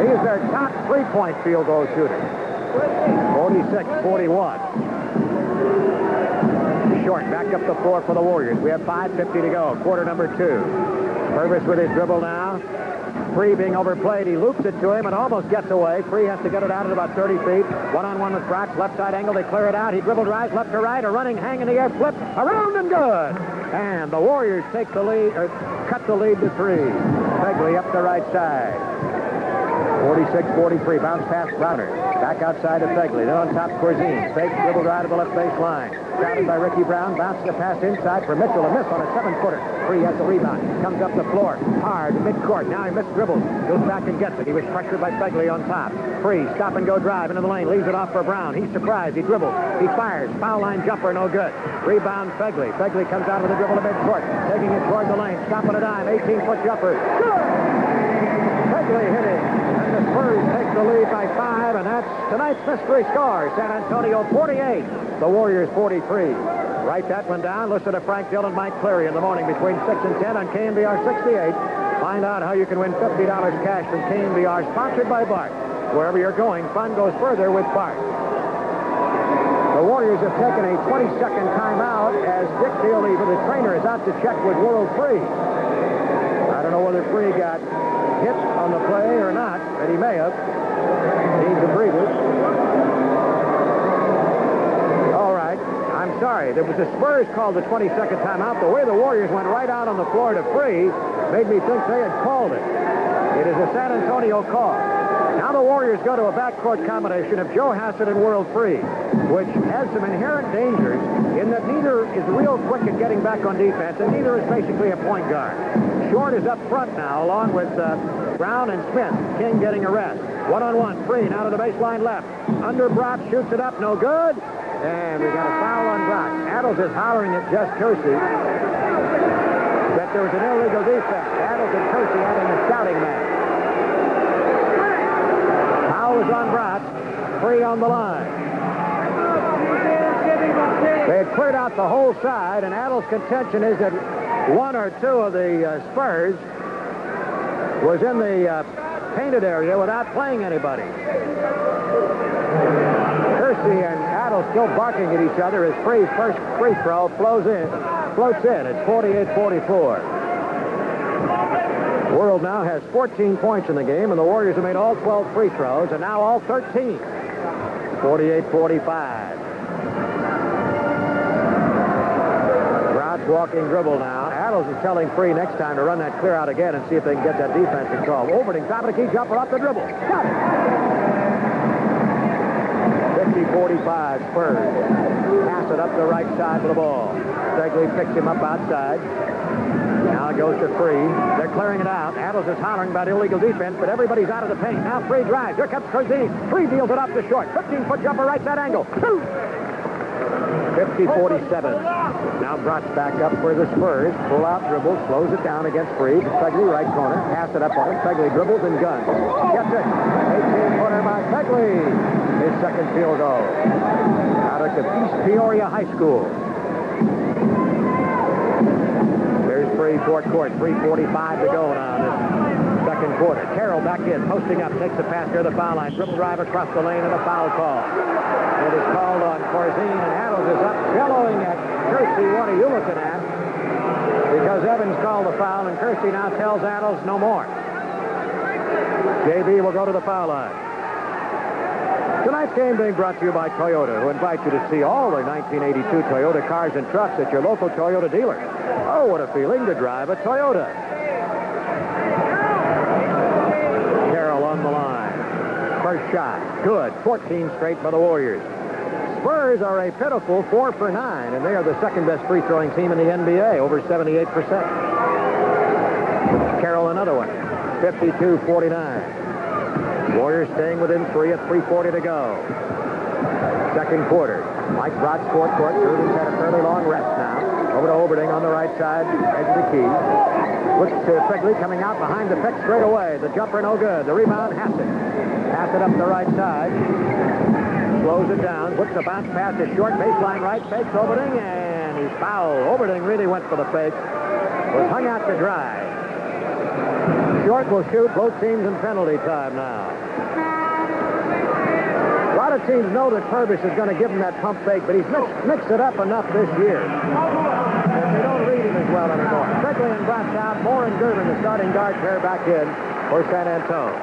He is their top three-point field goal shooter. 46-41. Short, back up the floor for the Warriors. We have 5:50 to go. Quarter number 2. Purvis with his dribble now. Free being overplayed. He loops it to him and almost gets away. Free has to get it out at about 30 feet. One-on-one with Bratz. Left side angle. They clear it out. He dribbled rise left to right. A running hang in the air. Flip. Around and good. And the Warriors take the lead, or cut the lead to 3. Fegley up the right side. 46-43. Bounce pass Browner. Back outside to Fegley. Then on top, Corzine. Fake dribble drive to the left baseline. Crowded by Ricky Brown. Bounces the pass inside for Mitchell. A miss on a 7-footer. Free has the rebound. Comes up the floor. Hard. Midcourt. Now he missed dribbles. Goes back and gets it. He was pressured by Fegley on top. Free. Stop and go drive into the lane. Leaves it off for Brown. He's surprised. He dribbles. He fires. Foul line jumper. No good. Rebound Fegley. Fegley comes out with a dribble to midcourt. Taking it toward the lane. Stopping a dime. 18-foot jumper. Good! Fegley hitting. And the Spurs take the lead by 5, and that's tonight's mystery score. San Antonio 48, the Warriors 43. Write that one down. Listen to Frank Dillon, Mike Cleary in the morning between 6 and 10 on KNBR 68. Find out how you can win $50 cash from KNBR, sponsored by Bart. Wherever you're going, fun goes further with Bart. The Warriors have taken a 20-second timeout as Dick Dealeva, the trainer, is out to check with World Free. I don't know whether Free got hit on the play or not, but he may have. Needs a breather. All right. I'm sorry. There was the Spurs called the 20-second timeout. The way the Warriors went right out on the floor to Free made me think they had called it. It is a San Antonio call. Now the Warriors go to a backcourt combination of Joe Hassett and World Free, which has some inherent dangers in that neither is real quick at getting back on defense, and neither is basically a point guard. Short is up front now, along with Brown and Smith. King getting a rest. One-on-one, Free now to the baseline left. Under Brock, shoots it up, no good. And we got a foul on Brock. Adles is hollering at Jess Kersey that there was an illegal defense. Adles and Kersey having a shouting match. Foul is on Brock. Free on the line. They had cleared out the whole side, and Adles' contention is that one or two of the Spurs was in the painted area without playing anybody. Kersey and Adles still barking at each other as Free's first free throw floats in. It's 48-44. World now has 14 points in the game, and the Warriors have made all 12 free throws, and now all 13. 48-45. Walking dribble now. Adles is telling Free next time to run that clear out again and see if they can get that defense control. Overton, top of the key jumper off the dribble. Got it. 50-45 Spurs. Pass it up the right side of the ball. Fegley picks him up outside. Now it goes to Free. They're clearing it out. Adles is hollering about illegal defense, but everybody's out of the paint. Now Free drives. Here comes Corzine. Free deals it up to short. 15-foot jumper right side angle. 50-47. Now Brock's back up for the Spurs. Pull out dribble, slows it down against Free. Fegley, right corner. Pass it up on him. Fegley dribbles and guns. Gets it. 18-footer by Fegley. His second field goal. Out at the East Peoria High School. There's Free, fourth court. 3:45 to go now in this second quarter. Carroll back in, posting up, takes the pass near the foul line. Dribble drive across the lane and a foul call. It is called on Corzine, and Adles is up bellowing at Kersey. What are you looking at? Because Evans called the foul, and Kersey now tells Adles no more. JB will go to the foul line. Tonight's game being brought to you by Toyota, who invite you to see all the 1982 Toyota cars and trucks at your local Toyota dealer. Oh, what a feeling to drive a Toyota. Carroll on the line. First shot. Good. 14 straight by the Warriors. Spurs are a pitiful 4 for 9, and they are the second-best free-throwing team in the NBA, over 78%. Carroll another one. 52-49. Warriors staying within 3 at 3:40 to go. Second quarter. Mike Brock's fourth court. Gruden had a fairly long rest now. Over to Oberding on the right side, edge of the key. Looks to Fegley coming out behind the pick straight away. The jumper no good. The rebound, Hassett. Pass it up the right side. Slows it down. Puts the bounce pass to short. Baseline right. Fakes Oberding, and he's fouled. Oberding really went for the fake. Was hung out to dry. Short will shoot. Both teams in penalty time now. A lot of teams know that Purvis is going to give him that pump fake, but he's mixed it up enough this year that they don't read him as well anymore. Fegley and Brock out. Moore and Gervin, the starting guard pair, back in for San Antonio.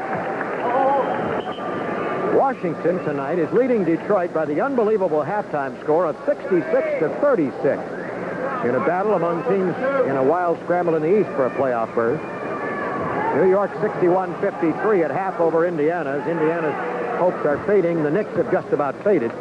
Washington tonight is leading Detroit by the unbelievable halftime score of 66-36 in a battle among teams in a wild scramble in the East for a playoff berth. New York 61-53 at half over Indiana's. Indiana's hopes are fading. The Knicks have just about faded.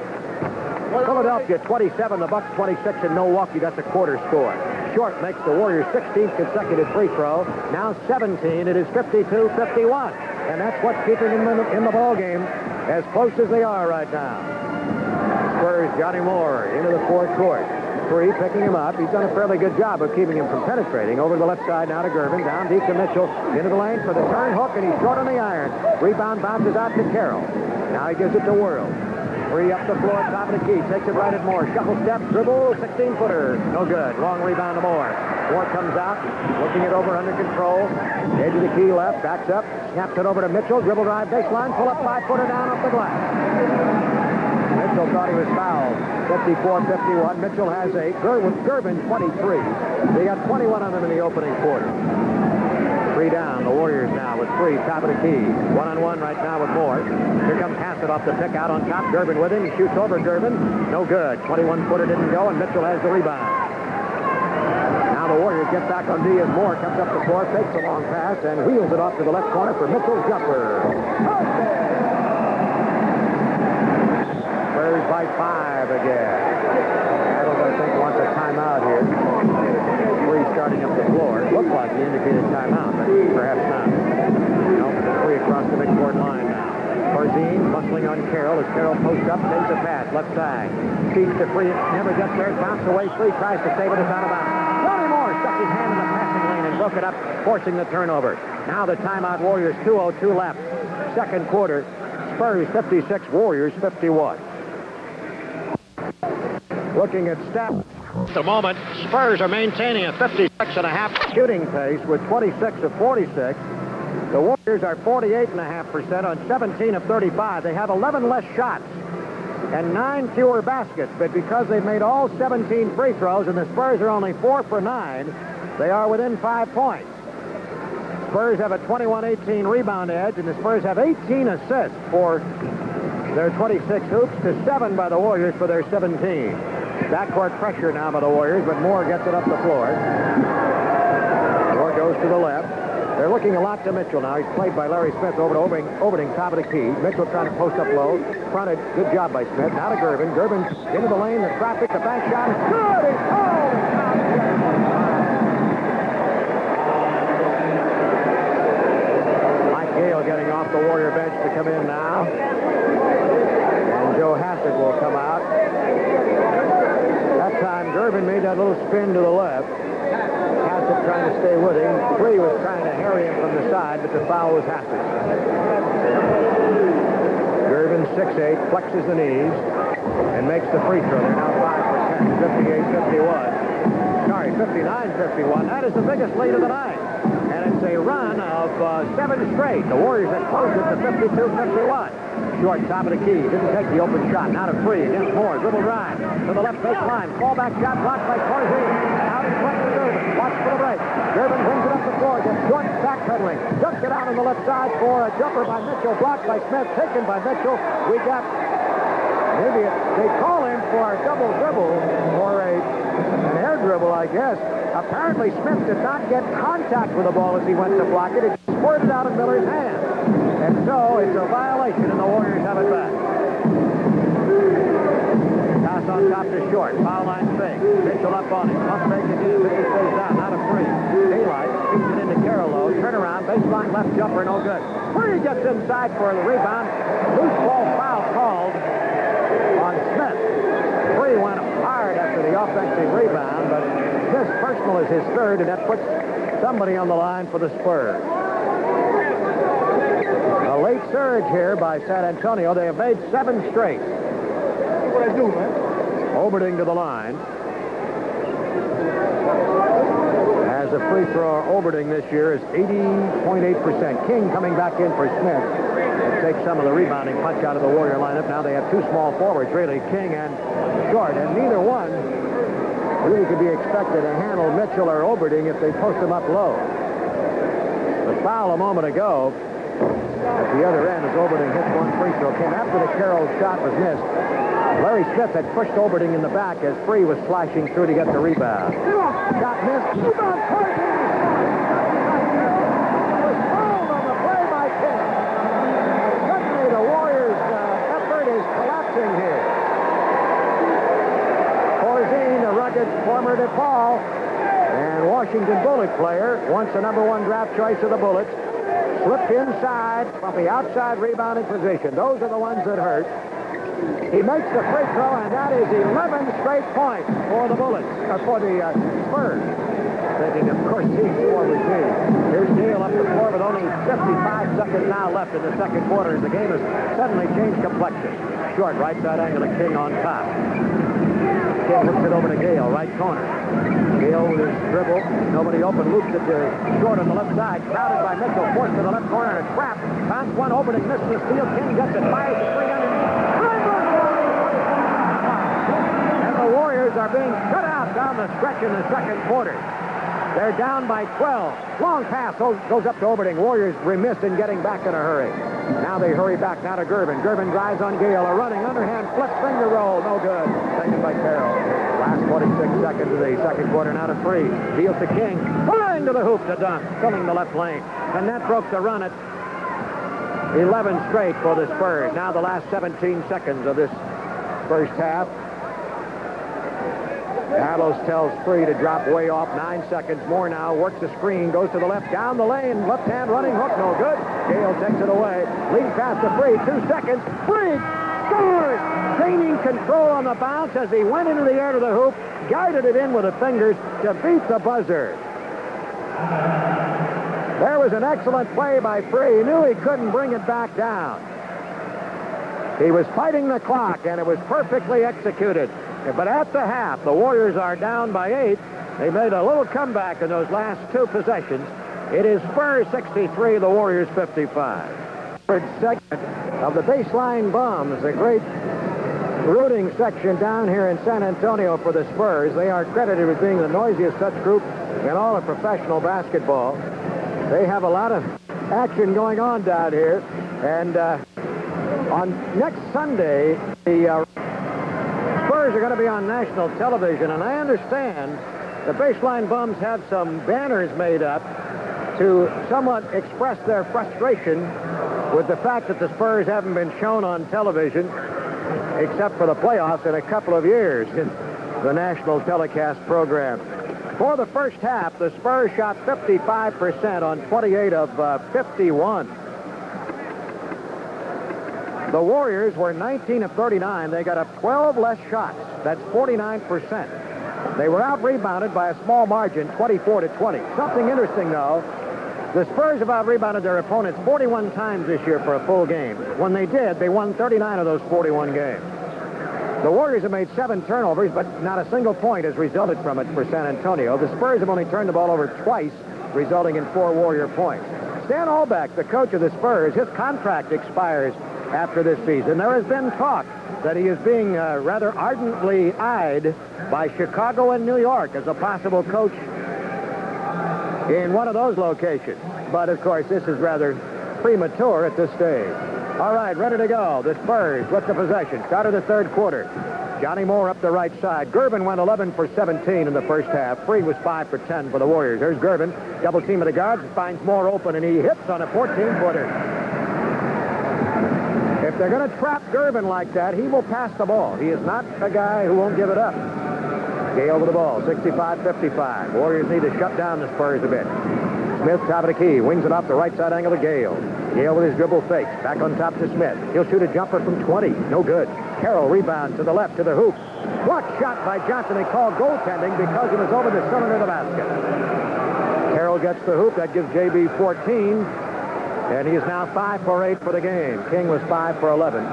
Philadelphia 27, the Bucks 26 in Milwaukee. That's a quarter score. Short makes the Warriors' 16th consecutive free throw. Now 17. It is 52-51. And that's what's keeping them in the ball game as close as they are right now. Spurs, Johnny Moore into the forecourt. Free, picking him up. He's done a fairly good job of keeping him from penetrating. Over to the left side now to Gervin. Down deep to Mitchell. Into the lane for the turn hook, and he's short on the iron. Rebound bounces out to Carroll. Now he gives it to World. Free up the floor, top of the key. Takes it right at Moore. Shuffle step, dribble, 16-footer. No good. Long rebound to Moore. Moore comes out, looking it over under control. Edge of the key left, backs up, snaps it over to Mitchell. Dribble drive, baseline, pull up 5-footer down off the glass. Mitchell thought he was fouled. 54-51. Mitchell has 8. Gervin 23. They got 21 on them in the opening quarter. 3 down. The Warriors now with 3, top of the key. 1-on-1 right now with Moore. Here comes Hassett off the pick out on top. Gervin with him. He shoots over Gervin. No good. 21-footer didn't go, and Mitchell has the rebound. Now the Warriors get back on D as Moore comes up the floor, takes a long pass, and wheels it off to the left corner for Mitchell's jumper. Spurs by 5 again. Adams, I think, wants a timeout here. Free starting up the floor. Looked like he indicated timeout, but perhaps not. No, Free across the midcourt line now. Barzine bustling on Carroll as Carroll posts up, takes a pass, left side. Feeds to Free, never gets there, bounces away. Free tries to save it, it's out of bounds. Johnny Moore stuck his hand in the passing lane and broke it up, forcing the turnover. Now the timeout, Warriors 2:02 left. Second quarter, Spurs 56, Warriors 51. Looking at stats. At the moment, Spurs are maintaining a 56.5 shooting pace with 26 of 46. The Warriors are 48.5% on 17 of 35. They have 11 less shots and 9 fewer baskets, but because they've made all 17 free throws and the Spurs are only 4 for 9, they are within 5 points. Spurs have a 21-18 rebound edge, and the Spurs have 18 assists for their 26 hoops to 7 by the Warriors for their 17. Backcourt pressure now by the Warriors, but Moore gets it up the floor. Moore goes to the left. They're looking a lot to Mitchell now. He's played by Larry Smith over to Overting, top of the key. Mitchell trying to post up low. Fronted. Good job by Smith. Now to Gervin. Gervin into the lane. The traffic. The back shot is good. It's home. Mike Gale getting off the Warrior bench to come in now. And Joe Hassett will come out. That time, Gervin made that little spin to the left. Hassett trying to stay with him. Free was trying to harry him from the side, but the foul was Hassett. Gervin, 6'8", flexes the knees and makes the free throw. They're now 5 for 10, 58-51. Sorry, 59-51. That is the biggest lead of the night. And it's a run of 7 straight. The Warriors have closed it to 52-51. Short, top of the key. Didn't take the open shot. Now to Free against Moore. Dribble drive to the left baseline. Fallback shot blocked by Barzine. Out in front of Gervin. Watch for the break. Gervin brings it up the floor. Gets short, backpedaling. Ducks it out on the left side for a jumper by Mitchell. Blocked by Smith. Taken by Mitchell. We got they call him for a double dribble or an air dribble, I guess. Apparently Smith did not get contact with the ball as he went to block it. It squirted out of Miller's hand. And so it's a violation, and the Warriors have it back. Pass on top to Short. Foul line fake. Mitchell up on him. Pump fake again. Mitchell stays down. Not a Free. Daylight shoots it into Carroll. Turn around. Baseline left jumper. No good. Free gets inside for the rebound. Loose ball foul called on Smith. Free went hard after the offensive rebound, but this personal is his third, and that puts somebody on the line for the Spurs. A late surge here by San Antonio. They have made 7 straight. What I do, man? Oberding to the line. As a free thrower, Oberding this year is 80.8%. King coming back in for Smith. Take some of the rebounding punch out of the Warrior lineup. Now they have 2 small forwards, really, King and Short, and neither one really could be expected to handle Mitchell or Oberding if they post them up low. The foul a moment ago at the other end as Oberding hits 1 free throw came after the Carroll shot was missed. Larry Smith had pushed Oberding in the back as Free was slashing through to get the rebound. Shot missed. Rebound, let it fall. And Washington Bullet player, once the #1 draft choice of the Bullets, slipped inside from the outside rebounding position. Those are the ones that hurt. He makes the free throw, and that is 11 straight points for the Bullets, for the Spurs. Thinking, of course, he scored with me. Here's Gale up the floor with only 55 seconds now left in the second quarter. The game has suddenly changed complexion. Short right side angle to King on top. King looks it over to Gale, right corner. Gale with his dribble. Nobody open. Loops it to Short on the left side. Crowded by Mitchell. Forced to the left corner and a trap. Bounce one opening. Misses the steal. King gets it. Fires the three underneath. And the Warriors are being shut out down the stretch in the second quarter. They're down by 12. Long pass goes up to Oberding. Warriors remiss in getting back in a hurry. Now they hurry back now to Gervin. Gervin drives on Gale. A running underhand flip finger roll. No good. Taken by Carroll. Last 46 seconds of the second quarter. Now to Free. Deals to King. Flying to the hoop to dunk. Filling the left lane. And that broke the run at 11 straight for the Spurs. Now the last 17 seconds of this first half. Carlos tells Free to drop way off. 9 seconds more now. Works the screen. Goes to the left. Down the lane. Left hand running hook. No good. Gale takes it away. Lead pass to Free. 2 seconds. Free scores. Gaining control on the bounce as he went into the air to the hoop. Guided it in with the fingers to beat the buzzer. There was an excellent play by Free. He knew he couldn't bring it back down. He was fighting the clock, and it was perfectly executed. But at the half, the Warriors are down by 8. They made a little comeback in those last 2 possessions. It is Spurs 63, the Warriors 55. Third segment of the Baseline Bums, a great rooting section down here in San Antonio for the Spurs. They are credited with being the noisiest such group in all of professional basketball. They have a lot of action going on down here. And on next Sunday, the Spurs are going to be on national television, and I understand the Baseline Bums have some banners made up to somewhat express their frustration with the fact that the Spurs haven't been shown on television except for the playoffs in a couple of years in the national telecast program. For the first half, the Spurs shot 55% on 28 of 51. The Warriors were 19 of 39. They got up 12 less shots. That's 49%. They were out-rebounded by a small margin, 24-20. Something interesting, though, the Spurs have out-rebounded their opponents 41 times this year for a full game. When they did, they won 39 of those 41 games. The Warriors have made 7 turnovers, but not a single point has resulted from it for San Antonio. The Spurs have only turned the ball over twice, resulting in 4 Warrior points. Stan Albeck, the coach of the Spurs, his contract expires after this season. There has been talk that he is being rather ardently eyed by Chicago and New York as a possible coach in one of those locations. But, of course, this is rather premature at this stage. All right, ready to go. The Spurs with the possession. Start of the third quarter. Johnny Moore up the right side. Gervin went 11 for 17 in the first half. Free was 5 for 10 for the Warriors. There's Gervin. Double team of the guards. Finds Moore open, and he hits on a 14-footer. If they're going to trap Gervin like that, he will pass the ball. He is not a guy who won't give it up. Gale with the ball, 65-55. Warriors need to shut down the Spurs a bit. Smith, top of the key, wings it off the right side angle to Gale. Gale with his dribble fakes. Back on top to Smith. He'll shoot a jumper from 20. No good. Carroll rebound to the left to the hoop. Blocked shot by Johnson. They call goaltending because it was over the cylinder of the basket. Carroll gets the hoop. That gives JB 14. And he is now 5 for 8 for the game. King was 5 for 11.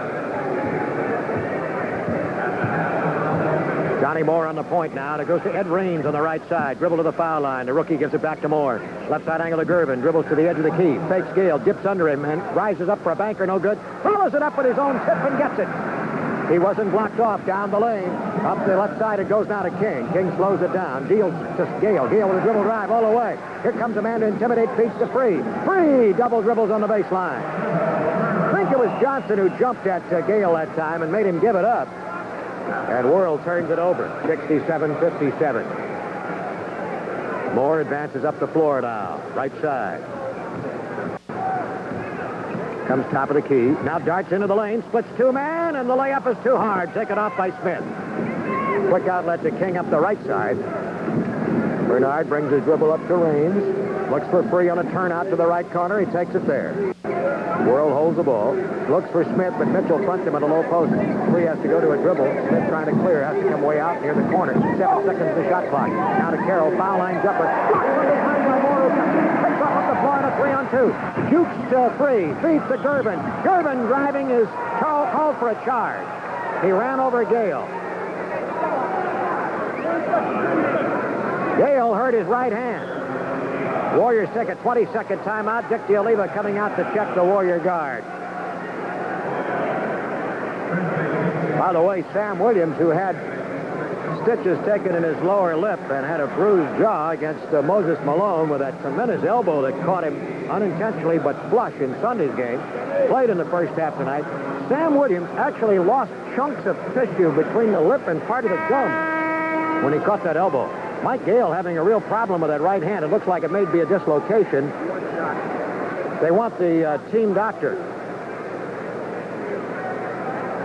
Johnny Moore on the point now. It goes to Ed Raines on the right side. Dribble to the foul line. The rookie gives it back to Moore. Left side angle to Gervin. Dribbles to the edge of the key. Fakes Gale. Dips under him and rises up for a banker. No good. Follows it up with his own tip and gets it. He wasn't blocked off down the lane. Up the left side, it goes now to King. King slows it down. Deals to Gale. Gale with a dribble drive all the way. Here comes a man to intimidate. Feeds to Free. Free double dribbles on the baseline. I think it was Johnson who jumped at Gale that time and made him give it up. And Worrell turns it over. 67-57. Moore advances up the floor now. Right side. Comes top of the key. Now darts into the lane. Splits 2-man, and the layup is too hard. Taken off by Smith. Quick outlet to King up the right side. Bernard brings his dribble up to Raines. Looks for Free on a turn out to the right corner. He takes it there. Worrell holds the ball. Looks for Smith, but Mitchell fronts him at a low post. Free has to go to a dribble. Smith trying to clear. Has to come way out near the corner. 7 seconds to the shot clock. Now to Carroll. Foul line jumper. Blocked from behind by Morrow. Picks up the floor on a 3-on-2. Jukes to Free. Feeds to Gervin. Gervin driving is called for a charge. He ran over Gale. Gale hurt his right hand. Warriors take a 20-second timeout. Dick D'Oliva coming out to check the Warrior guard. By the way, Sam Williams, who had stitches taken in his lower lip and had a bruised jaw against Moses Malone with that tremendous elbow that caught him unintentionally but flush in Sunday's game, played in the first half tonight. Sam Williams actually lost chunks of tissue between the lip and part of the gum when he caught that elbow. Mike Gale having a real problem with that right hand. It looks like it may be a dislocation. They want the team doctor.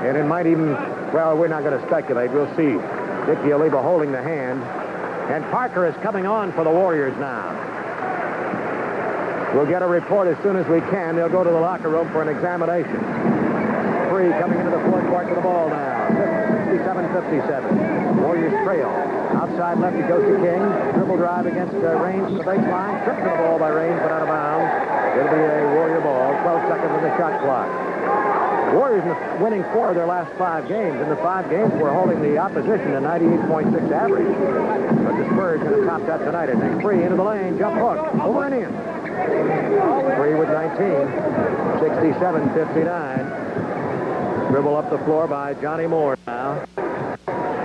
And it might even, well, we're not going to speculate. We'll see. Dick D'Oliva holding the hand. And Parker is coming on for the Warriors now. We'll get a report as soon as we can. They'll go to the locker room for an examination. Free coming into the forecourt to the ball now. 67-57. Warriors trail. Outside left, it goes to King. Dribble drive against Raines to the baseline. Tripped to the ball by Raines, but out of bounds. It'll be a Warrior ball. 12 seconds on the shot clock. Warriors winning 4 of their last 5 games. In the 5 games, we're holding the opposition to 98.6 average. But the Spurs going to top that tonight. And then Free into the lane. Jump hook. Over and in. Free with 19. 67-59. Dribble up the floor by Johnny Moore now.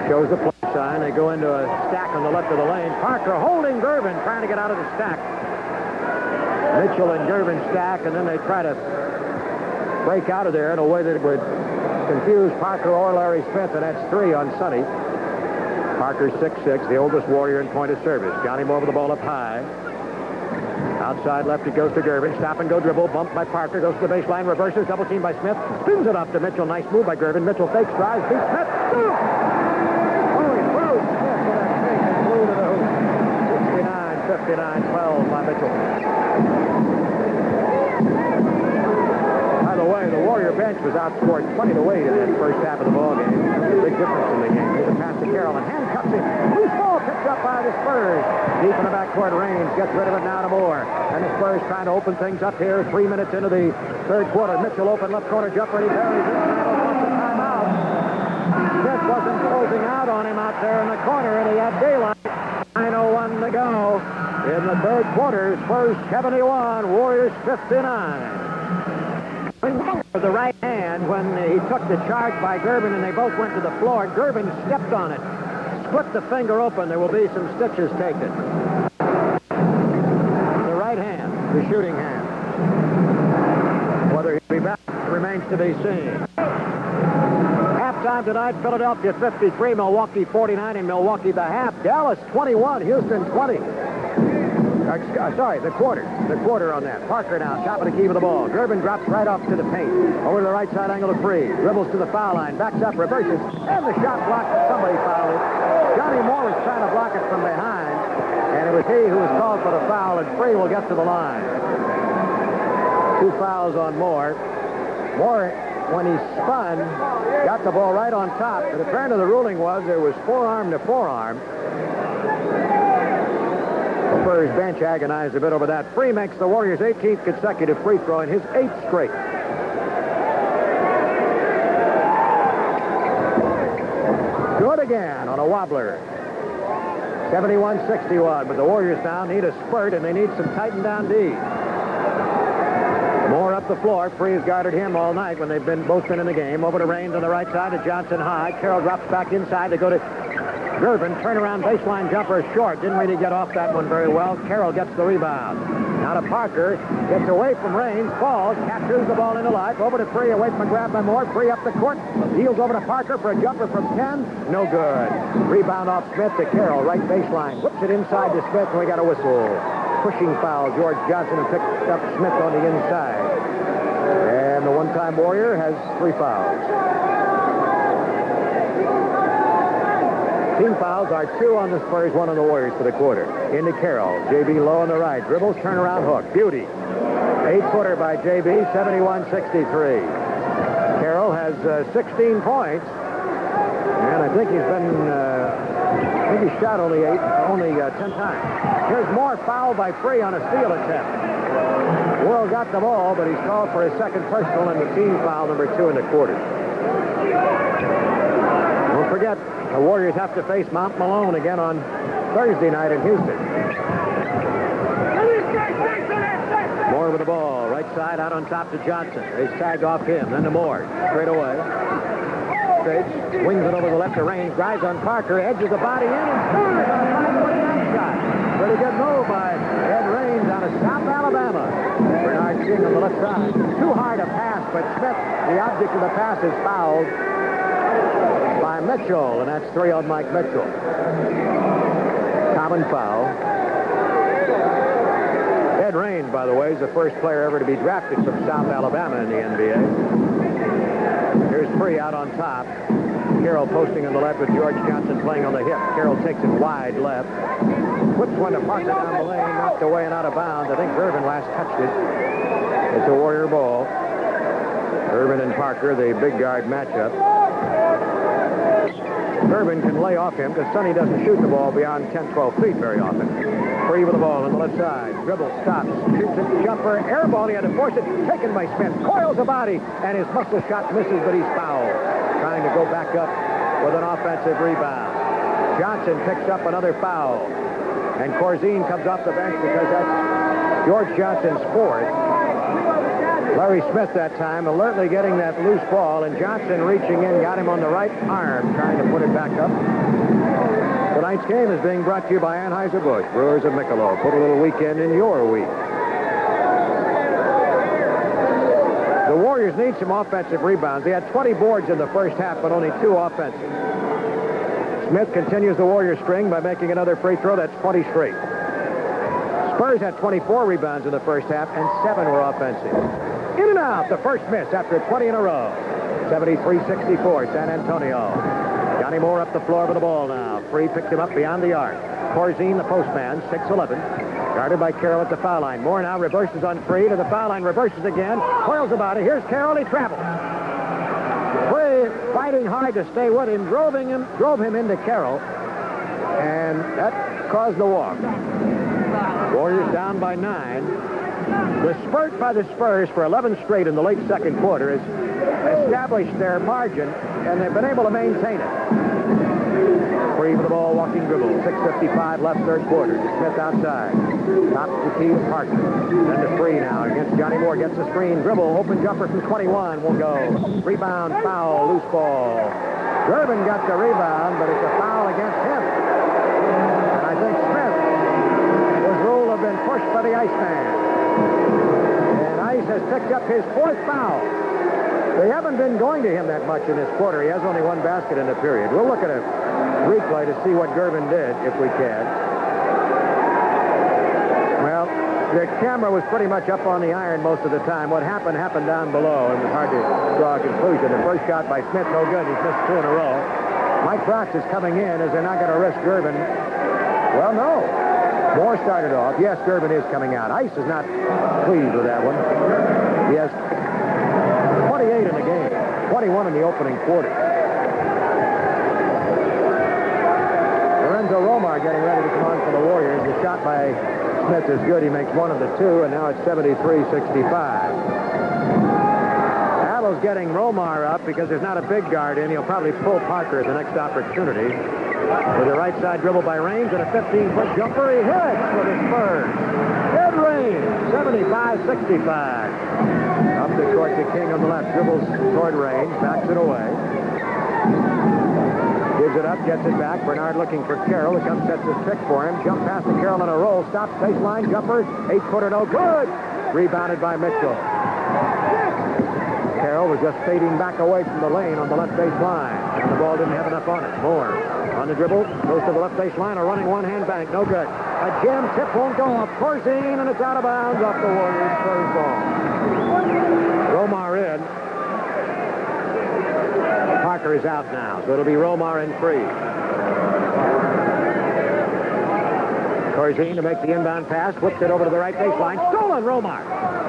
Shows the play sign. They go into a stack on the left of the lane. Parker holding Gervin, trying to get out of the stack. Mitchell and Gervin stack, and then they try to break out of there in a way that would confuse Parker or Larry Smith, and that's 3 on Sonny. Parker's 6'6", the oldest Warrior in point of service. Johnny Moore with the ball up high. Outside left, it goes to Gervin. Stop and go dribble. Bumped by Parker. Goes to the baseline. Reverses. Double team by Smith. Spins it up to Mitchell. Nice move by Gervin. Mitchell fakes, drives, beats Smith. Smith with that fake and flew to the hoop. 69-59-12 by Mitchell. By the way, the Warrior bench was outscored 20-8 in that first half of the ball game. Big difference in the game. Here's a pass to Carroll and handcuffs him. Loose ball picked up by the Spurs. Deep in the backcourt, Raines gets rid of it now to Moore. And the Spurs trying to open things up here. 3 minutes into the third quarter. Mitchell open left corner jumper and he buries it. Wants a timeout. Smith wasn't closing out on him out there in the corner, and he had daylight. 9:01 to go in the third quarter. Spurs 71, Warriors 59. With the right hand, when he took the charge by Gervin and they both went to the floor, Gervin stepped on it. Split the finger open. There will be some stitches taken. The right hand, the shooting hand. Whether he'll be back remains to be seen. Halftime tonight, Philadelphia 53, Milwaukee 49 in Milwaukee. The half, Dallas 21, Houston 20. Sorry, the quarter. The quarter on that. Parker now, top of the key with the ball. Gervin drops right off to the paint. Over to the right side angle to Free. Dribbles to the foul line. Backs up, reverses. And the shot blocked. Somebody fouled it. Johnny Moore was trying to block it from behind. And it was he who was called for the foul. And Free will get to the line. 2 fouls on Moore. Moore, when he spun, got the ball right on top. But apparently the ruling was there was forearm to forearm. The Spurs bench agonized a bit over that. Free makes the Warriors' 18th consecutive free throw and his 8th straight. Good again on a wobbler. 71-61, but the Warriors now need a spurt and they need some tightened down D. Moore up the floor. Free has guarded him all night when they've both been in the game. Over to Raines on the right side to Johnson high. Carroll drops back inside. They go to Gervin. Turnaround baseline jumper short. Didn't really get off that one very well. Carroll gets the rebound. Now to Parker. Gets away from Raines. Falls. Captures the ball into life. Over to Free. Away from a grab by Moore. Free up the court. Deals over to Parker for a jumper from 10. No good. Rebound off Smith to Carroll. Right baseline. Whips it inside to Smith and we got a whistle. Pushing foul. George Johnson and picked up Smith on the inside. And the one-time Warrior has 3 fouls. Team fouls are 2 on the Spurs, 1 on the Warriors for the quarter. Into Carroll. JB low on the right. Dribbles, turnaround hook. Beauty. 8-footer by JB, 71-63. Carroll has 16 points. And I think he's shot only 10 times. Here's more foul by Free on a steal attempt. Worrell got the ball, but he's called for his second personal and the team foul number 2 in the quarter. Don't forget, the Warriors have to face Mount Malone again on Thursday night in Houston. Moore with the ball. Right side out on top to Johnson. They tagged off him. Then to Moore. Straight away. Straight. Swings it over the left to Raines. Drives on Parker. Edges the body in and scores on a 5-point shot. Pretty good move by Ed Raines out of South Alabama. Bernard King on the left side. Too hard a pass, but Smith, the object of the pass, is fouled by Mitchell, and that's 3 on Mike Mitchell. Common foul. Ed Raines, by the way, is the first player ever to be drafted from South Alabama in the NBA. Here's Free out on top. Carroll posting on the left with George Johnson playing on the hip. Carroll takes it wide left. Whips one to Parker down the lane, knocked away and out of bounds. I think Gervin last touched it. It's a Warrior ball. Gervin and Parker, the big guard matchup. Gervin can lay off him because Sonny doesn't shoot the ball beyond 10, 12 feet very often. Free with the ball on the left side. Dribble, stops, shoots it, jumper, air ball. He had to force it. Taken by Smith. Coils the body, and his muscle shot misses, but he's fouled. Trying to go back up with an offensive rebound. Johnson picks up another foul. And Corzine comes off the bench because that's George Johnson's 4th. Larry Smith that time alertly getting that loose ball, and Johnson reaching in, got him on the right arm, trying to put it back up. Tonight's game is being brought to you by Anheuser-Busch, Brewers of Michelob. Put a little weekend in your week. The Warriors need some offensive rebounds. They had 20 boards in the first half, but only 2 offensive. Smith continues the Warrior string by making another free throw. That's 20 straight. Spurs had 24 rebounds in the first half, and 7 were offensive. In and out, the first miss after 20 in a row. 73-64, San Antonio. Johnny Moore up the floor with the ball now. Free picked him up beyond the arc. Corzine, the postman, 6'11", guarded by Carroll at the foul line. Moore now reverses on Free to the foul line, reverses again, coils about it. Here's Carroll, he travels. Free fighting hard to stay with him, drove him into Carroll, and that caused the walk. Warriors down by 9. The spurt by the Spurs for 11 straight in the late second quarter has established their margin, and they've been able to maintain it. Free with the ball, walking dribble. 6:55 left, third quarter. Smith outside. Tops the key with Parker. Then to Free now against Johnny Moore. Gets the screen. Dribble. Open jumper from 21. Won't go. Rebound, foul, loose ball. Gervin got the rebound, but it's a foul against him. And I think Smith was ruled to have been pushed by the Iceman. And Ice has picked up his 4th foul. They haven't been going to him that much in this quarter. He has only 1 basket in the period. We'll look at a replay to see what Gervin did, if we can. Well, the camera was pretty much up on the iron most of the time. What happened down below. It was hard to draw a conclusion. The first shot by Smith, no good. He's missed 2 in a row. Mike Brox is coming in as they're not going to risk Gervin. Well, no. Moore started off. Yes, Gervin is coming out. Ice is not pleased with that one. He has 28 in the game, 21 in the opening quarter. Lorenzo Romar getting ready to come on for the Warriors. The shot by Smith is good. He makes 1 of the 2, and now it's 73-65. Allo's getting Romar up because there's not a big guard in. He'll probably pull Parker at the next opportunity. With the right side dribble by Raines and a 15-foot jumper, he hits for the Spurs. Ed Raines, 75-65. Up the court to King on the left. Dribbles toward Raines, backs it away. Gives it up, gets it back. Bernard looking for Carroll. He comes, sets his pick for him. Jump past the Carroll on a roll. Stops, baseline, jumper. 8-footer, no good. Rebounded by Mitchell. Carroll was just fading back away from the lane on the left baseline. And the ball didn't have enough on it. Moore on the dribble. Goes to the left baseline. A running one-hand bank. No good. A jam tip won't go off. Corzine, and it's out of bounds off the Warriors' Spurs ball. Romar in. Parker is out now, so it'll be Romar and Free. Corzine to make the inbound pass, flips it over to the right baseline. Stolen, Romar.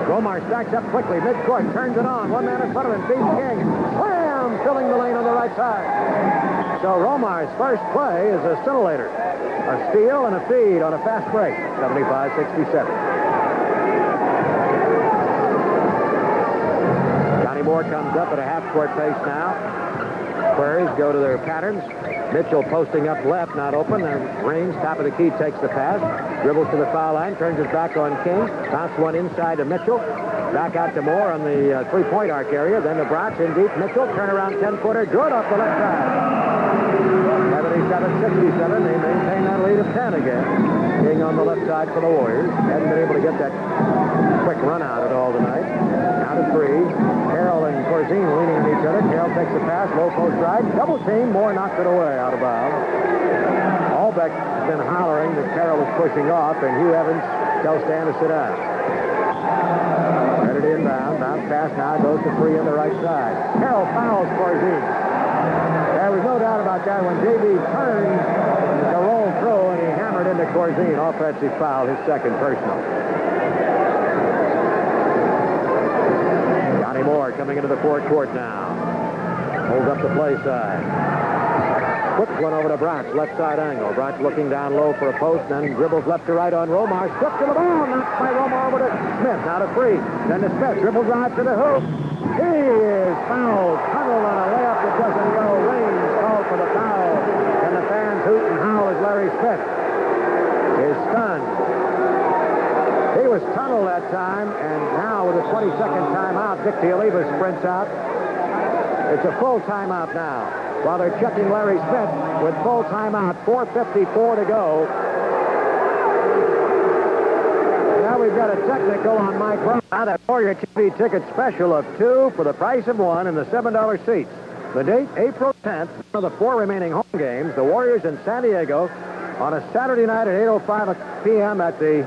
Romar stacks up quickly, midcourt, turns it on. One man in front of him, beats King. Slam! Filling the lane on the right side. So Romar's first play is a scintillator. A steal and a feed on a fast break. 75-67. Johnny Moore comes up at a half-court pace now. Spurs go to their patterns. Mitchell posting up left, not open. Raines, top of the key, takes the pass. Dribbles to the foul line, turns his back on King. Bounce one inside to Mitchell. Back out to Moore on the three-point arc area. Then to Bratz in deep. Mitchell, turnaround 10-footer. Good off the left side. 77-67. They maintain that lead of 10 again. King on the left side for the Warriors. Hadn't been able to get that quick run out at all tonight. Now to three. Carroll and Corzine leaning on each other. Carroll takes the pass. Low post right. Double team. Moore knocks it away out of bounds. Albeck's been hollering that Carroll was pushing off, and Hugh Evans tells Stan to sit down. Ready to inbound. Bounce pass now goes to three on the right side. Carroll fouls Corzine. There was no doubt about that when J.B. turned to roll through, and he hammered into Corzine. Offensive foul, his second personal. Johnny Moore coming into the forecourt now. Holds up the play side. Quick one over to Bratz, left side angle. Bratz looking down low for a post, then dribbles left to right on Romar. Stripped to the ball, knocked by Romar over to Smith. Now to free. Then to Smith, dribbles out to the hoop. He is fouled. Tunneled on a layup that doesn't go. Raines called for the foul. And the fans hoot and howl as Larry Smith is stunned. He was tunneled that time, and now with a 20-second timeout, Dick DeOliva sprints out. It's a full timeout now. While they're checking Larry Smith with full timeout, 4:54 to go. Now we've got a technical on Mike Brown. Now that Warrior TV ticket special of 2 for the price of 1 in the $7 seats. The date, April 10th, one of the 4 remaining home games. The Warriors in San Diego on a Saturday night at 8:05 p.m. at the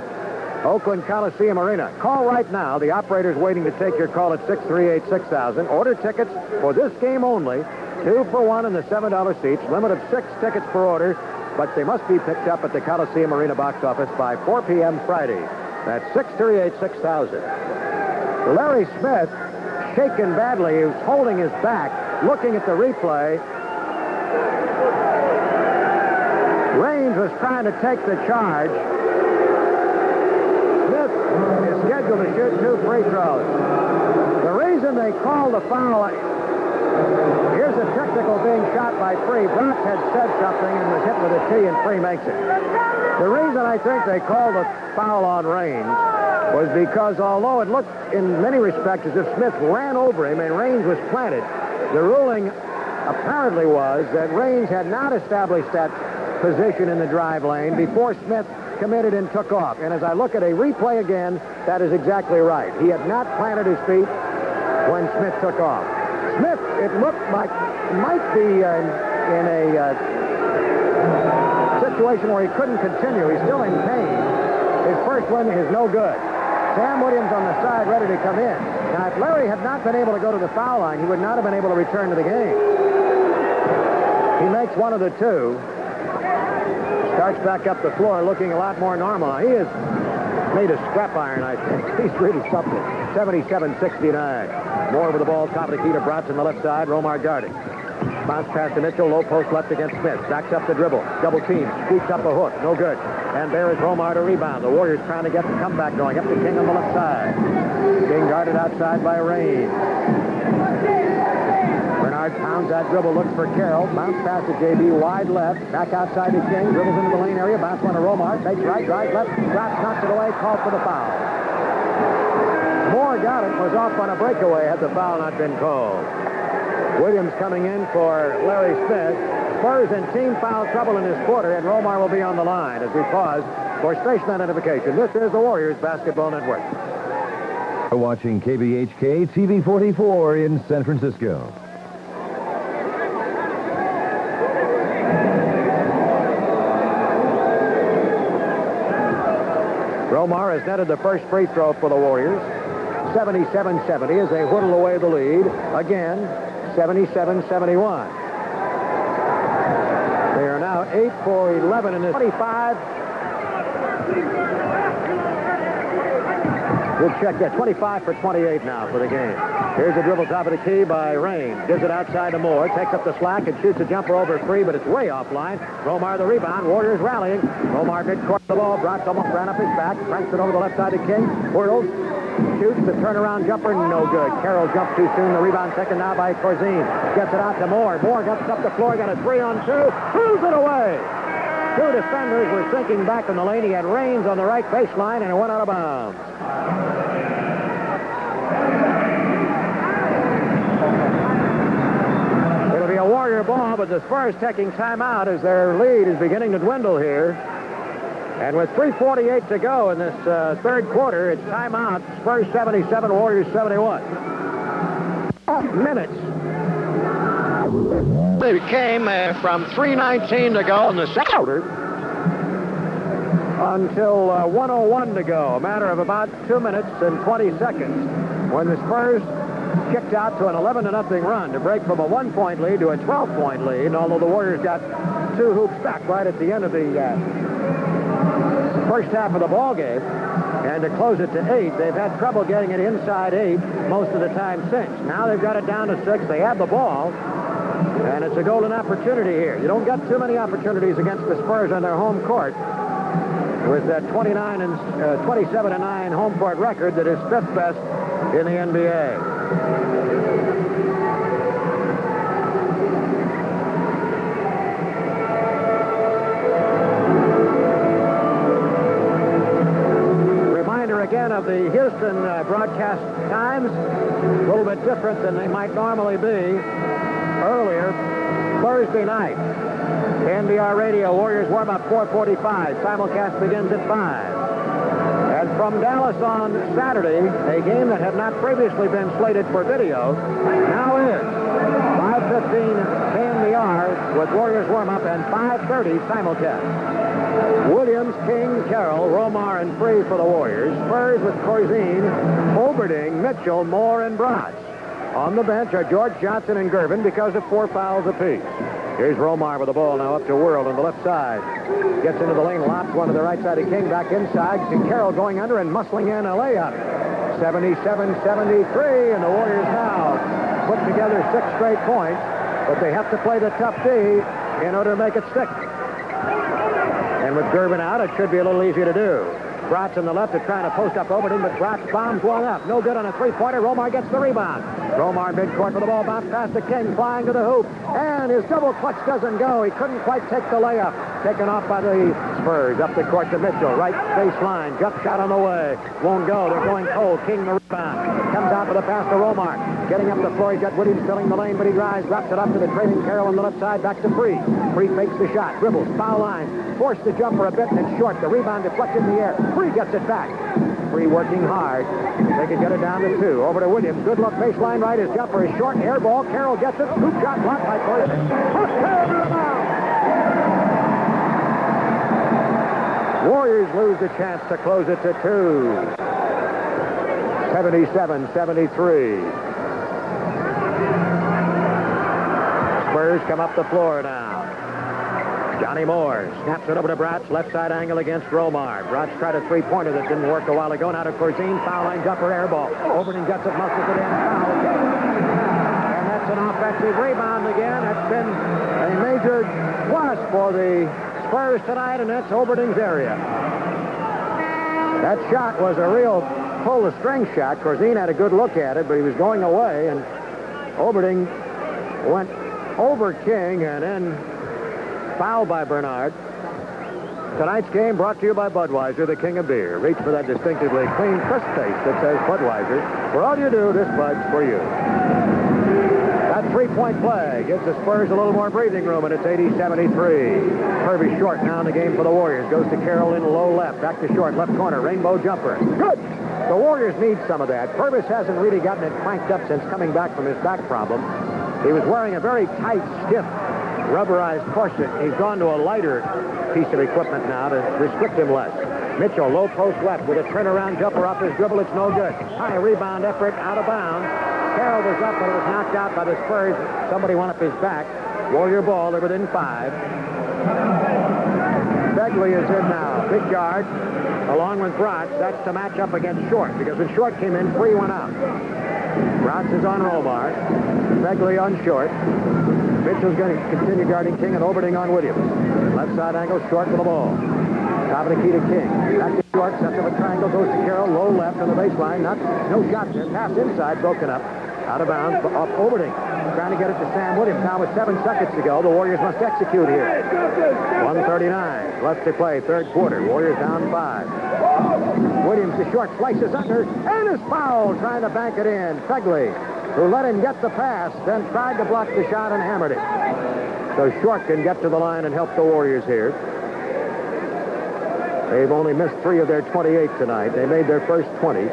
Oakland Coliseum Arena. Call right now. The operator's waiting to take your call at 638-6000. Order tickets for this game only. 2 for 1 in the $7 seats. Limit of 6 tickets per order, but they must be picked up at the Coliseum Arena box office by 4 p.m. Friday. That's 638-6000. Larry Smith, shaken badly. He was holding his back, looking at the replay. Raines was trying to take the charge. Smith is scheduled to shoot 2 free throws. The reason they called the foul... Here's a technical being shot by Free. Bratz had said something and was hit with a tee, and Free makes it. The reason I think they called the foul on Raines was because although it looked in many respects as if Smith ran over him and Raines was planted, the ruling apparently was that Raines had not established that position in the drive lane before Smith committed and took off. And as I look at a replay again, that is exactly right. He had not planted his feet when Smith took off. Smith, it looked like, might be in a situation where he couldn't continue. He's still in pain. His first one is no good. Sam Williams on the side ready to come in. Now, if Larry had not been able to go to the foul line, he would not have been able to return to the game. He makes one of the 2. Starts back up the floor looking a lot more normal. He is made of scrap iron, I think. He's really something. 77-69. Moore with the ball, top of the key to Bratz on the left side. Romar guarding. Bounce pass to Mitchell, low post left against Smith. Backs up the dribble. Double team. Scoops up a hook. No good. And there is Romar to rebound. The Warriors trying to get the comeback going. Up to King on the left side. King guarded outside by Raines. Bernard pounds that dribble, looks for Carroll. Bounce pass to J.B. wide left. Back outside to King. Dribbles into the lane area. Bounce one to Romar. Takes right, drive left. Bratz knocks it away. Called for the foul. Moore got it. Was off on a breakaway had the foul not been called. Williams coming in for Larry Smith. Spurs in team foul trouble in this quarter, and Romar will be on the line as we pause for station identification. This is the Warriors Basketball Network. Watching KBHK TV 44 in San Francisco. Romar has netted the first free throw for the Warriors. 77-70 as they whittle away the lead. Again, 77-71. They are now 8 for 11 in this. 25 Good check there. 25 for 28 now for the game. Here's a dribble top of the key by Rain. Gives it outside to Moore. Takes up the slack and shoots a jumper over free, but it's way offline. Romar the rebound. Warriors rallying. Romar mid-court the ball. Brotz almost ran up his back. Cranks it over the left side to King. Whirls. Shoots the turnaround jumper. No good. Carroll jumped too soon. The rebound taken now by Corzine. Gets it out to Moore. Moore gets up the floor. Got a 3-on-2. Throws it away. Two defenders were sinking back in the lane. He had Rains on the right baseline, and it went out of bounds. It'll be a Warrior ball, but the Spurs taking timeout as their lead is beginning to dwindle here. And with 3:48 to go in this third quarter, it's timeout. Spurs 77, Warriors 71. Minutes. It came from 3:19 to go in the second quarter until 1:01 to go. A matter of about 2 minutes and 20 seconds when the Spurs kicked out to an 11-0 run to break from a 1-point lead to a 12-point lead. And although the Warriors got 2 hoops back right at the end of the first half of the ball game, and to close it to 8, they've had trouble getting it inside 8 most of the time since. Now they've got it down to 6. They have the ball, and it's a golden opportunity here. You don't get too many opportunities against the Spurs on their home court with that 27-9 home court record that is 5th best in the NBA. Again of the Houston broadcast times, a little bit different than they might normally be. Earlier, Thursday night, NBR Radio, Warriors warm-up 4:45. Simulcast begins at 5. And from Dallas on Saturday, a game that had not previously been slated for video, now is 5:15 KNBR with Warriors warm-up and 5:30 simulcast. Williams, King, Carroll, Romar, and Free for the Warriors. Spurs with Corzine, Oberding, Mitchell, Moore, and Brotz. On the bench are George Johnson and Gervin because of 4 fouls apiece. Here's Romar with the ball now up to World on the left side. Gets into the lane, lobs one to the right side of King, back inside to Carroll going under and muscling in a layup. 77-73, and the Warriors now put together 6 straight points, but they have to play the tough D in order to make it stick. And with Gervin out, it should be a little easier to do. Brotz on the left are trying to post up Oberding, but Brotz bombs one up. No good on a 3-pointer. Romar gets the rebound. Romar midcourt with the ball, bounce pass to King, flying to the hoop. And his double clutch doesn't go. He couldn't quite take the layup. Taken off by the Spurs. Up the court to Mitchell. Right baseline. Jump shot on the way. Won't go. They're going cold. King the rebound. Comes out with a pass to Romar. Getting up the floor. He's got Williams filling the lane, but he drives. Drops it up to the trailing Carroll on the left side. Back to Free. Free fakes the shot. Dribbles. Foul line. Forced the jumper a bit and it's short. The rebound deflected in the air. Free gets it back. Free working hard. They can get it down to 2. Over to Williams. Good look. Baseline right. His jumper is short. Air ball. Carroll gets it. Hoop shot blocked by Corzine. Warriors lose the chance to close it to 2. 77-73. Spurs come up the floor now. Johnny Moore snaps it over to Brotz. Left side angle against Romar. Brotz tried a 3-pointer that didn't work a while ago. Now to Corzine. Foul line jumper air ball. Oberding gets it, muscles it in. Foul again. And that's an offensive rebound again. That's been a major plus for the Spurs tonight, and that's Oberding's area. That shot was a real pull-the-string shot. Corzine had a good look at it, but he was going away, and Oberding went over King and then fouled by Bernard. Tonight's game brought to you by Budweiser, the king of beer. Reach for that distinctively clean, crisp taste that says Budweiser. For all you do, this Bud's for you. That 3-point play gives the Spurs a little more breathing room, and it's 80-73. Purvis short now in the game for the Warriors. Goes to Carroll in low left. Back to short, left corner. Rainbow jumper. Good! The Warriors need some of that. Purvis hasn't really gotten it cranked up since coming back from his back problem. He was wearing a very tight, stiff, rubberized corset. He's gone to a lighter piece of equipment now to restrict him less. Mitchell, low post left with a turnaround jumper off his dribble. It's no good. High rebound effort, out of bounds. Carroll was up, but it was knocked out by the Spurs. Somebody went up his back. Warrior ball, they're within 5. Begley is in now. Big guard, along with Bratz. That's to match up against Short, because when Short came in, Free went out. Bratz is on Romar. Begley on Short. Mitchell's going to continue guarding King and Oberding on Williams. Left side angle, Short with the ball. Top of the key to King. Back to Short, sets up a triangle, goes to Carroll. Low left on the baseline. No shot there. Pass inside, broken up. Out of bounds, off Oberding. Trying to get it to Sam Williams. Now with 7 seconds to go, the Warriors must execute here. 1:39 left to play, third quarter. Warriors down 5. Williams to Short, slices under, and is fouled, trying to bank it in. Begley, who let him get the pass, then tried to block the shot and hammered it. So Short can get to the line and help the Warriors here. They've only missed 3 of their 28 tonight. They made their first 20.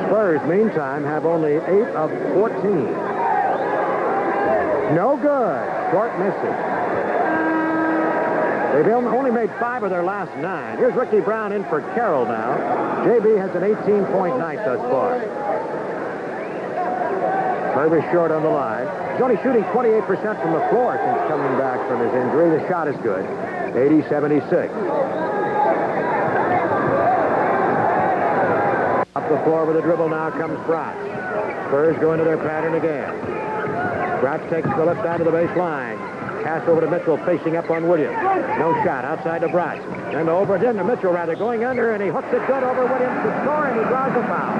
Spurs, meantime, have only 8 of 14. No good. Short misses. They've only made 5 of their last 9. Here's Ricky Brown in for Carroll now. JB has an 18-point night thus far. Purvis short on the line. He's only shooting 28% from the floor since coming back from his injury. The shot is good. 80-76. Up the floor with a dribble now comes Bratz. Spurs go into their pattern again. Bratz takes the left side of the baseline. Pass over to Mitchell, facing up on Williams. No shot outside to Bratz. Then over again to Mitchell, rather, going under, and he hooks it good over Williams to score, and he draws a foul.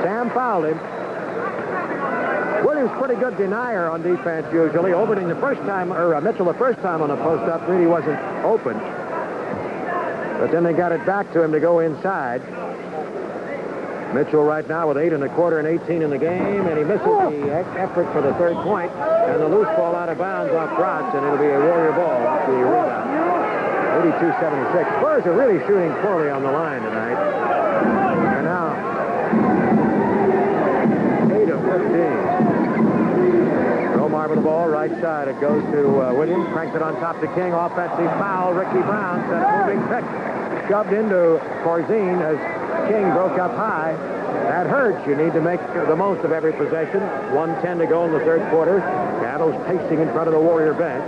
Sam fouled him. Williams pretty good denier on defense usually. Oberding the first time, or Mitchell the first time on the post-up really wasn't open. But then they got it back to him to go inside. Mitchell right now with 8 1/4 and 18 in the game, and he misses the effort for the third point, and the loose ball out of bounds off Bratz, and it'll be a Warrior ball off the rebound. 82-76. Spurs are really shooting poorly on the line tonight. And now, 8 of 15. Romar with the ball, right side. It goes to Williams, cranks it on top to King. Offensive foul. Ricky Brown sent a moving pick. Shoved into Corzine as King broke up high. That hurts. You need to make the most of every possession. 1:10 to go in the third quarter. Battle's pacing in front of the Warrior bench.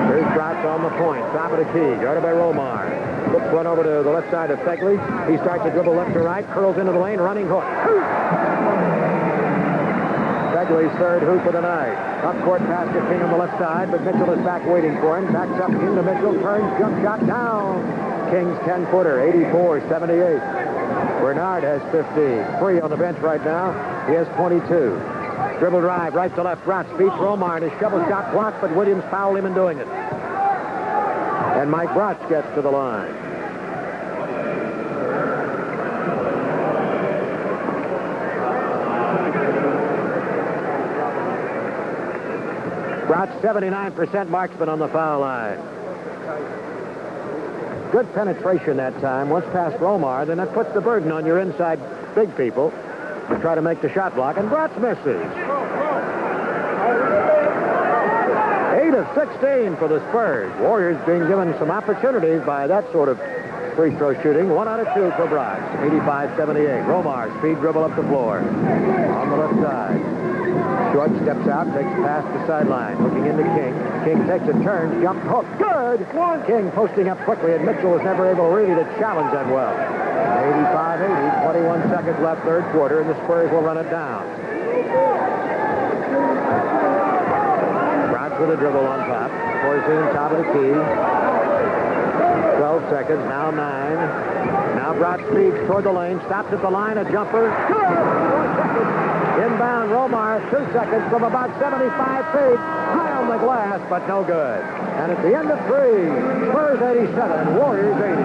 Here's Bratz on the point. Top of the key. Guarded by Romar. Flips one over to the left side of Begley. He starts to dribble left to right. Curls into the lane. Running hook. Begley's third hoop of the night. Up court pass to King on the left side, but Mitchell is back waiting for him. Backs up into Mitchell. Turns. Jump shot down. King's 10-footer, 84-78. Bernard has 50. Free on the bench right now. He has 22. Dribble drive, right to left. Bratz beats Romar, and his shovel shot blocked, but Williams fouled him in doing it. And Mike Bratz gets to the line. Bratz, 79% marksman on the foul line. Good penetration that time. Once past Romar, then that puts the burden on your inside big people to try to make the shot block, and Bratz misses. 8 of 16 for the Spurs. Warriors being given some opportunities by that sort of free throw shooting. 1 out of 2 for Bratz. 85-78. Romar, speed dribble up the floor. On the left side. Short steps out, takes a pass to sideline. Looking into King. King takes a turn, jump hook. Good! King posting up quickly, and Mitchell was never able really to challenge that well. 85-80, 21 seconds left, third quarter, and the Spurs will run it down. Bratz with a dribble on top. Corzine, top of the key. 12 seconds, now 9. Now Bratz speeds toward the lane, stops at the line, a jumper. Good! Inbound, Romar, 2 seconds from about 75 feet. High on the glass, but no good. And at the end of 3, Spurs 87, Warriors 80.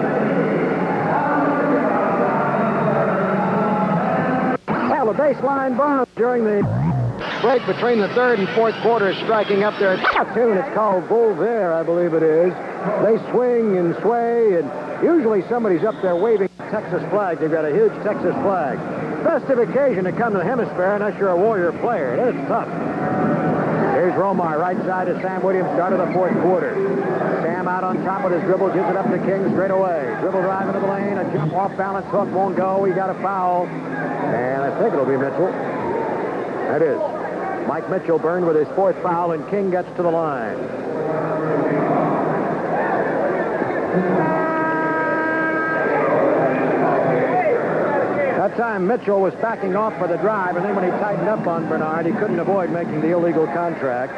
Well, the baseline bomb during the break between the third and fourth quarters, striking up their tune. It's called Voltaire, I believe it is. They swing and sway, and usually somebody's up there waving a Texas flag. They've got a huge Texas flag. Festive occasion to come to the hemisphere unless you're a Warrior player. It is tough. Here's Romar, right side of Sam Williams, start of the fourth quarter. Sam out on top with his dribble, gives it up to King straight away. Dribble drive into the lane, a jump off balance hook won't go. He got a foul, and I think it'll be Mitchell. That is. Mike Mitchell burned with his 4th foul, and King gets to the line. That time, Mitchell was backing off for the drive, and then when he tightened up on Bernard, he couldn't avoid making the illegal contact.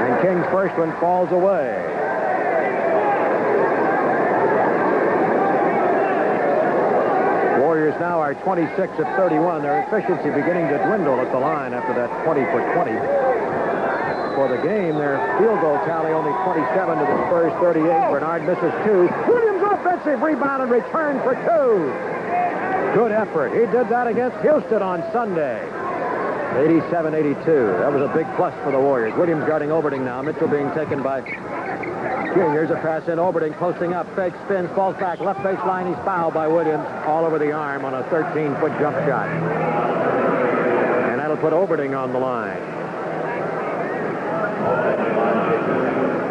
And King's first one falls away. Warriors now are 26 of 31. Their efficiency beginning to dwindle at the line after that 20 for 20. For the game, their field goal tally only 27 to the Spurs 38. Bernard misses 2. Williams offensive rebound and return for 2. Good effort. He did that against Houston on Sunday. 87-82. That was a big plus for the Warriors. Williams guarding Oberding now. Mitchell being taken by King. Here's a pass in. Oberding posting up. Fake spins. Falls back. Left baseline. He's fouled by Williams all over the arm on a 13-foot jump shot. And that'll put Oberding on the line.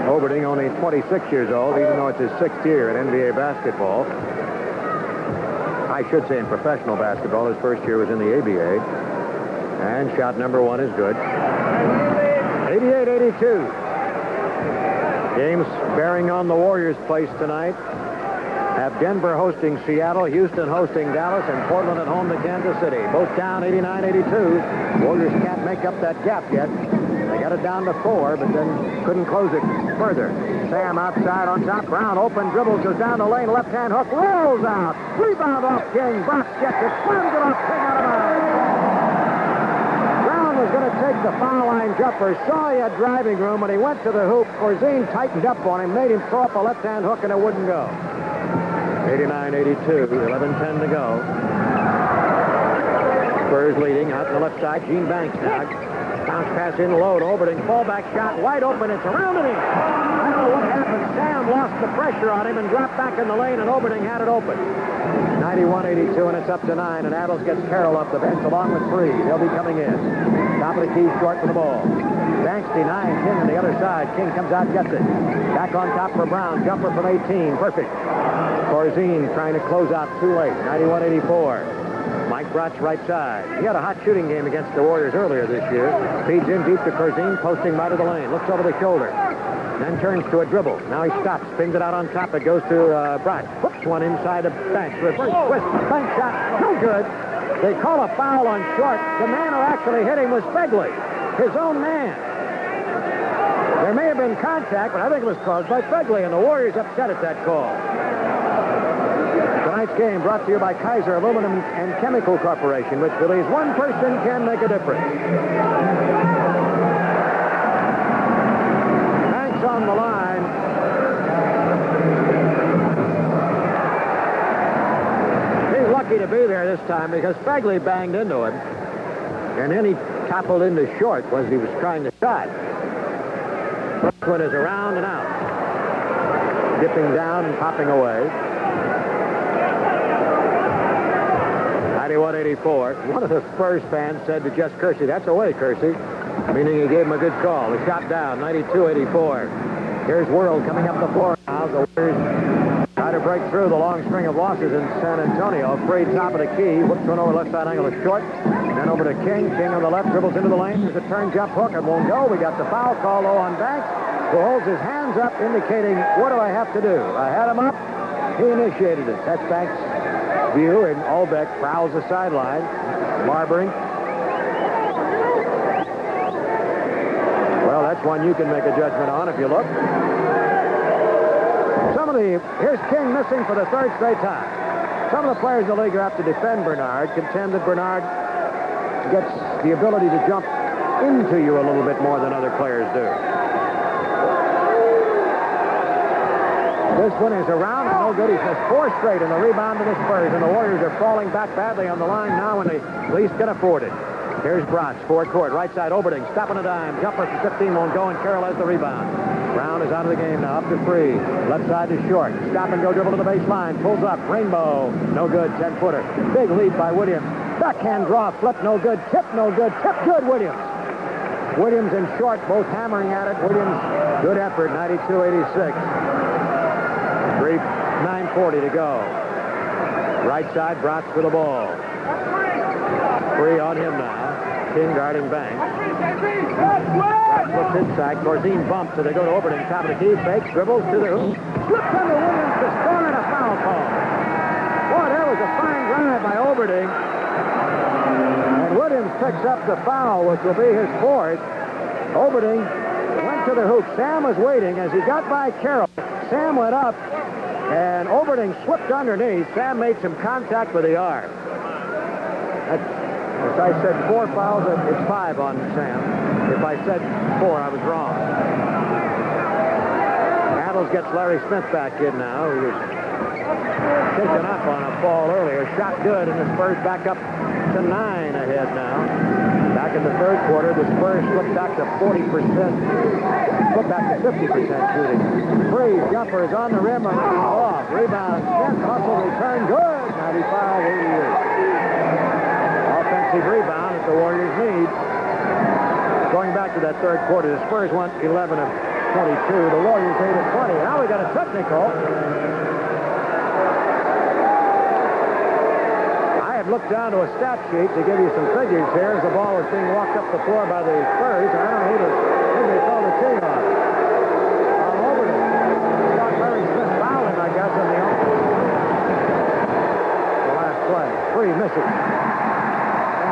Oberding only 26 years old, even though it's his 6th year in NBA basketball. I should say in professional basketball. His first year was in the ABA. And shot number 1 is good. 88-82. Games bearing on the Warriors' place tonight have Denver hosting Seattle, Houston hosting Dallas, and Portland at home to Kansas City. Both down 89-82. Warriors can't make up that gap yet. They got it down to 4, but then couldn't close it further. Sam outside on top. Brown open dribbles, goes down the lane, left-hand hook, rolls out. Rebound off King. Brock gets it, slams it off King out of bounds. Brown was going to take the foul line jumper. Saw he had driving room. When he went to the hoop, Corzine tightened up on him, made him throw up a left-hand hook, and it wouldn't go. 89-82, 11-10 to go. Spurs leading out to the left side. Gene Banks now. Bounce pass in low to Oberding. Fallback shot wide open. It's around him. I don't know what happened. Sam lost the pressure on him and dropped back in the lane, and Oberding had it open. 91-82, and it's up to 9, and Adams gets Carroll off the bench along with 3. They'll be coming in. Top of the key, short for the ball. Banks denying King on the other side. King comes out, gets it. Back on top for Brown. Jumper from 18. Perfect. Corzine trying to close out too late. 91-84. Mike Brott's right side. He had a hot shooting game against the Warriors earlier this year. Feeds in deep to Corzine, posting right of the lane. Looks over the shoulder. Then turns to a dribble. Now he stops. Spins it out on top. It goes to Brott. Hooks one inside the Banks. Reverse twist. Bank shot. No good. They call a foul on Short. The man who actually hit him was Fegley, his own man. There may have been contact, but I think it was caused by Fegley, and the Warriors upset at that call. Tonight's game brought to you by Kaiser Aluminum and Chemical Corporation, which believes one person can make a difference. Banks on the line. He's lucky to be there this time because Fegley banged into him, and then he toppled into Short as he was trying to shot. First one is around and out. Dipping down and popping away. 91-84. One of the Spurs fans said to Jess Kersey, "That's away, Kersey," meaning he gave him a good call. The shot down, 92-84. Here's World coming up the floor now. The Warriors try to break through the long string of losses in San Antonio. Free top of the key. Whoops one over left side angle to Short. Then over to King. King on the left, dribbles into the lane. There's a turn jump hook. It won't go. We got the foul call low on Banks, who holds his hands up, indicating, what do I have to do? I had him up. He initiated it. That's Banks' view, and Ulbeck prowls the sideline. Barbering. Well, that's one you can make a judgment on if you look. Here's King missing for the 3rd straight time. Some of the players in the league who have to defend Bernard contend that Bernard gets the ability to jump into you a little bit more than other players do. This one is around and no good. He's missed 4 straight in the rebound to the Spurs, and the Warriors are falling back badly on the line now when they least can afford it. Here's Bratz, forward court, right side, Oberding, stopping a dime. Jumper from 15 won't go, and Carroll has the rebound. Brown is out of the game now, up to 3. Left side is Short. Stop and go dribble to the baseline. Pulls up. Rainbow. No good. 10-footer. Big lead by Williams. Backhand draw. Flip no good. Tip no good. Tip good, Williams. Williams and Short both hammering at it. Williams, good effort. 92-86. 9:40 to go. Right side, Bratz with the ball. Free on him now. King guarding Banks. Bratz looks inside. Corzine bumps, so they go to Oberding. Top of the key, fakes, dribbles to the hoop. Slips under Williams to score and a foul call. Boy, there was a fine drive by Oberding. And Williams picks up the foul, which will be his fourth. Oberding went to the hoop. Sam was waiting. As he got by Carroll, Sam went up, and Oberding slipped underneath. Sam made some contact with the arm. As I said, 4 fouls, it's 5 on Sam. If I said 4, I was wrong. Adams gets Larry Smith back in now. He was taken up on a fall earlier. Shot good, and the Spurs back up to 9 ahead now. Back in the third quarter, the Spurs slipped back to 40%. Slipped back to 50% shooting. Free jumper is on the rim and off. Rebound. Smith hustle return. Good. 95-88. Offensive rebound that the Warriors need. Going back to that third quarter, the Spurs went 11 of 22. The Warriors 8 of 20. Now we got a technical. I have looked down to a stat sheet to give you some figures here as the ball was being walked up the floor by the Spurs. I don't know who they called the tee on. Oberding. Got Larry Smith fouling, I guess, in the last play. Free misses.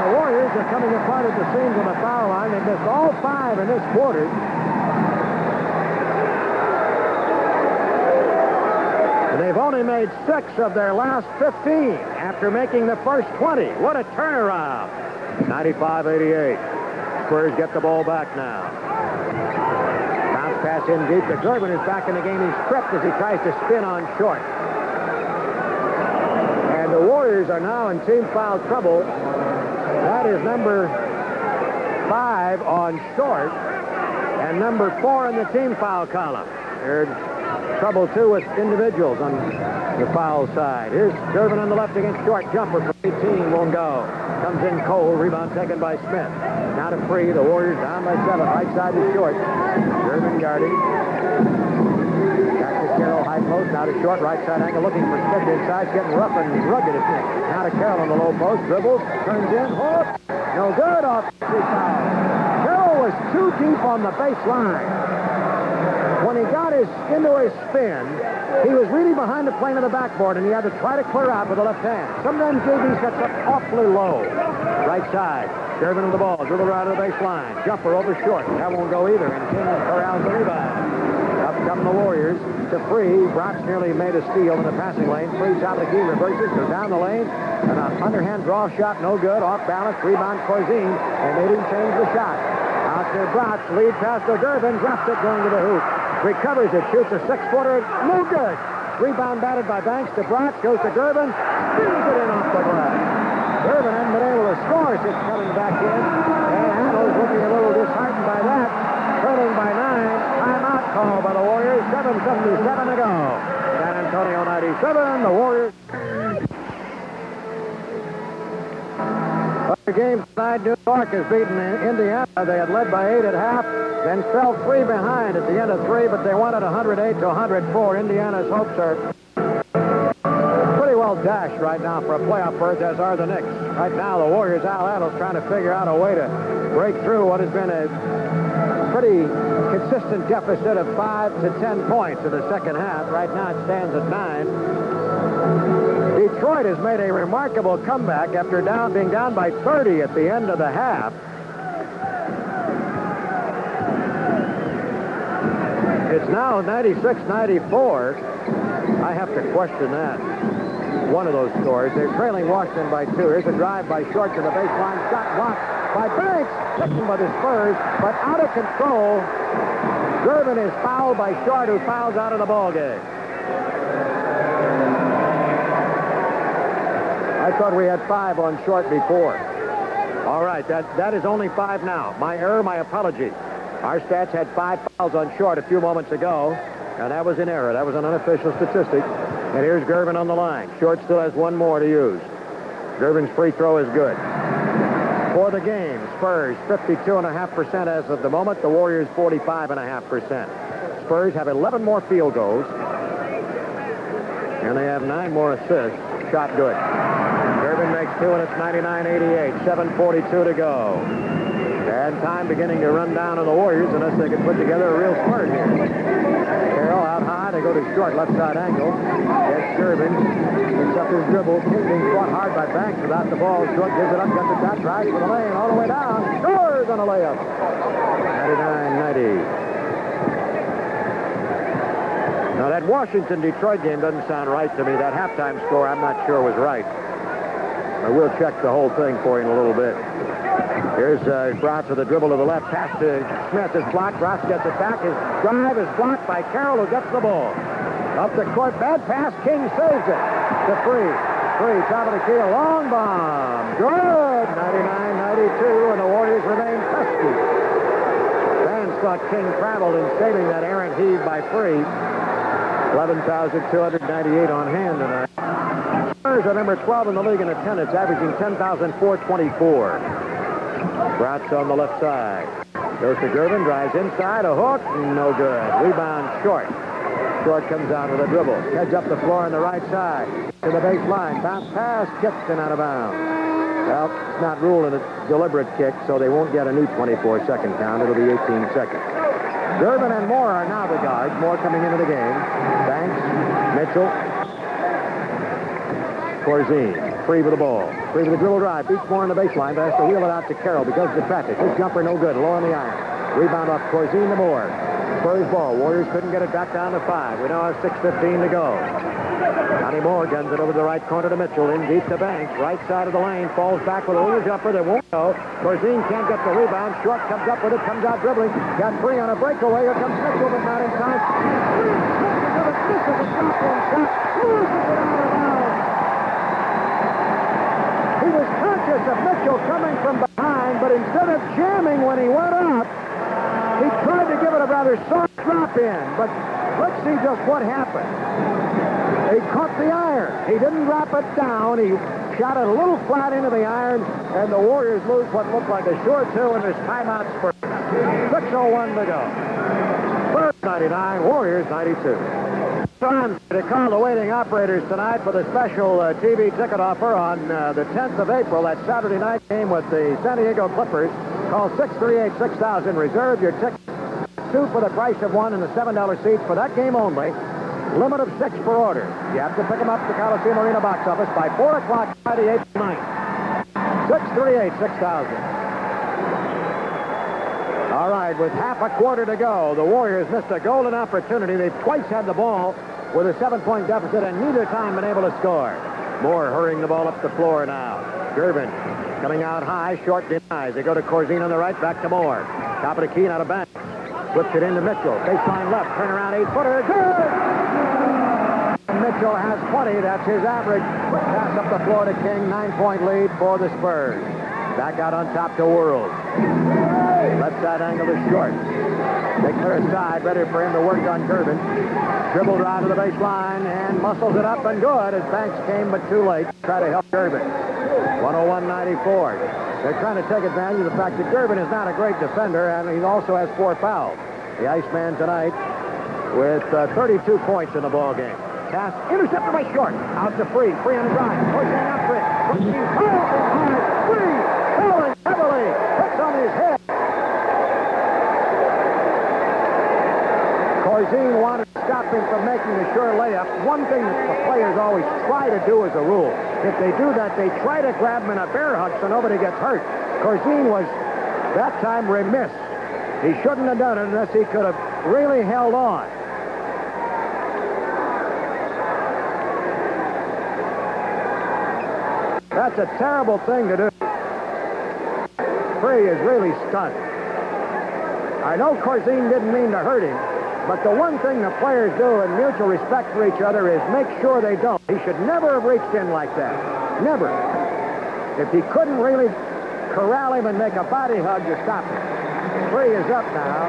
The Warriors are coming apart at the seams on the foul line. They missed all 5 in this quarter. And they've only made 6 of their last 15 after making the first 20. What a turnaround. 95-88. Spurs get the ball back now. Bounce pass in deep. The Gervin is back in the game. He's tripped as he tries to spin on Short. And the Warriors are now in team foul trouble. That is number 5 on Short and number 4 in the team foul column. There's trouble, too, with individuals on the foul side. Here's Gervin on the left against Short. Jumper from 18 won't go. Comes in cold. Rebound taken by Smith. Now to Free. The Warriors down by 7. Right side is Short. Gervin guarding. Back to Carroll. High post. Now to Short. Right side angle. Looking for Smith inside. Getting rough and rugged. Now to Carroll on the low post. Dribbles. Turns in. Hook. No good. Offensive foul. Carroll was too deep on the baseline. When he got into his spin, he was really behind the plane of the backboard, and he had to try to clear out with the left hand. Sometimes JB sets up awfully low. Right side. Gervin with the ball. Dribble right to the baseline. Jumper over Short. That won't go either, and King corrals the rebound. Up come the Warriors to Free. Bratz nearly made a steal in the passing lane. Free top of the key. Reverses. Goes down the lane. And an underhand draw shot. No good. Off balance. Rebound Corzine. And they didn't change the shot. Out to Bratz. Lead pass to Gervin. Drops it going to the hoop. Recovers it. Shoots a 6-footer. No good. Rebound batted by Banks to Bratz. Goes to Gervin. Spins it in off the glass. Gervin hadn't been able to score since coming back in. And Handle's looking a little disheartened by that. Trailing by 9. Timeout call by the Warriors. 7:57 to go. San Antonio 97. The Warriors. Other games tonight, New York has beaten Indiana. They had led by 8 at half, then fell 3 behind at the end of 3, but they won at 108 to 104. Indiana's hopes are pretty well dashed right now for a playoff berth, as are the Knicks. Right now, the Warriors, Al Attle's trying to figure out a way to break through what has been a pretty consistent deficit of 5 to 10 points in the second half. Right now, it stands at 9. Detroit has made a remarkable comeback after being down by 30 at the end of the half. It's now 96-94. I have to question that. One of those scores. They're trailing Washington by 2. Here's a drive by Short to the baseline. Shot blocked by Banks. Taken by the Spurs, but out of control. Gervin is fouled by Short, who fouls out of the ballgame. I thought we had 5 on Short before. All right, that is only 5 now. My error, my apology. Our stats had 5 fouls on Short a few moments ago, and that was an error. That was an unofficial statistic. And here's Gervin on the line. Short still has 1 more to use. Gervin's free throw is good. For the game, Spurs 52.5% as of the moment. The Warriors 45.5%. Spurs have 11 more field goals, and they have 9 more assists. Shot good. Durbin makes two, and it's 99-88. 7:42 to go. And time beginning to run down on the Warriors unless they can put together a real spurt here. Carroll out high. They go to short left side angle. Gets Durbin. Picks up his dribble. King being fought hard by Banks without the ball. Short gives it up. Gets it back. Drives for the lane. All the way down. Scores on a layup. 99-90. Now, that Washington-Detroit game doesn't sound right to me. That halftime score, I'm not sure was right. But we'll check the whole thing for you in a little bit. Here's Bratz with a dribble to the left. Pass to Smith is blocked. Bratz gets it back. His drive is blocked by Carroll, who gets the ball. Up the court. Bad pass. King saves it. To Free. Free, top of the key. A long bomb. Good. 99-92, and the Warriors remain pesky. Fans thought King traveled in saving that errant heave by Free. 11,298 on hand tonight. Spurs are number 12 in the league in attendance, averaging 10,424. Bratz on the left side. Goes to Gervin, drives inside, a hook, no good. Rebound short. Short comes out with a dribble. Heads up the floor on the right side. To the baseline. Bounce pass, kicked and out of bounds. Well, it's not ruled a deliberate kick, so they won't get a new 24-second count. It'll be 18 seconds. Gervin and Moore are now the guards. Moore coming into the game. Banks, Mitchell, Corzine. Free with the ball. Free with the dribble drive. Beats Moore on the baseline, but has to wheel it out to Carroll because of the traffic. His jumper no good. Low on the iron. Rebound off Corzine to Moore. Spurs ball. Warriors couldn't get it back down to 5. We now have 6:15 to go. Johnny Moore guns it over the right corner to Mitchell. In deep to Banks. Right side of the lane. Falls back with a little jumper that won't go. Corzine can't get the rebound. Short comes up with it. Comes out dribbling. Got Free on a breakaway. Here comes Mitchell, but not in time. Misses a drop-in shot. Loses it out of bounds. He was conscious of Mitchell coming from behind, but instead of jamming when he went up, he tried to give it a rather soft drop in. But let's see just what happened. He caught the iron. He didn't drop it down. He shot it a little flat into the iron, and the Warriors lose what looked like a sure two in this timeout spurt. 6:01 to go. Spurs 99, Warriors 92. Time to call the waiting operators tonight for the special TV ticket offer on the 10th of April, that Saturday night game with the San Diego Clippers. Call 638-6000. Reserve your ticket. 2 for the price of 1 in the $7 seats for that game only. Limit of 6 per order. You have to pick them up at the Coliseum Arena box office by 4 o'clock Friday, April 9th. 638-6000. All right, with half a quarter to go, the Warriors missed a golden opportunity. They've twice had the ball with a 7-point deficit and neither time been able to score. Moore hurrying the ball up the floor now. Gervin coming out high, short denies. They go to Corzine on the right, back to Moore. Top of the key, and out of Banks. Flips it into Mitchell. Baseline left, turn around 8-footer. Good! Mitchell has 20. That's his average. Quick pass up the floor to King. 9-point lead for the Spurs. Back out on top to World. Left side angle is short. They clear aside, ready for him to work on Gervin. Dribble drive to the baseline and muscles it up and good as Banks came but too late. Try to help Gervin. 101-94. They're trying to take advantage of the fact that Gervin is not a great defender and he also has 4 fouls. The Iceman tonight with 32 points in the ball game. Pass intercepted by Short. Out to Free. Free on the drive. Pushing after it. Pushing hard. Free. Falling heavily. Hits on his head. Corzine wanted to stop him from making the sure layup. One thing that the players always try to do as a rule, if they do that, they try to grab him in a bear hug so nobody gets hurt. Corzine was, that time, remiss. He shouldn't have done it unless he could have really held on. That's a terrible thing to do. Free is really stunned. I know Corzine didn't mean to hurt him, but the one thing the players do in mutual respect for each other is make sure they don't. He should never have reached in like that. Never. If he couldn't really corral him and make a body hug to stop him. Free is up now.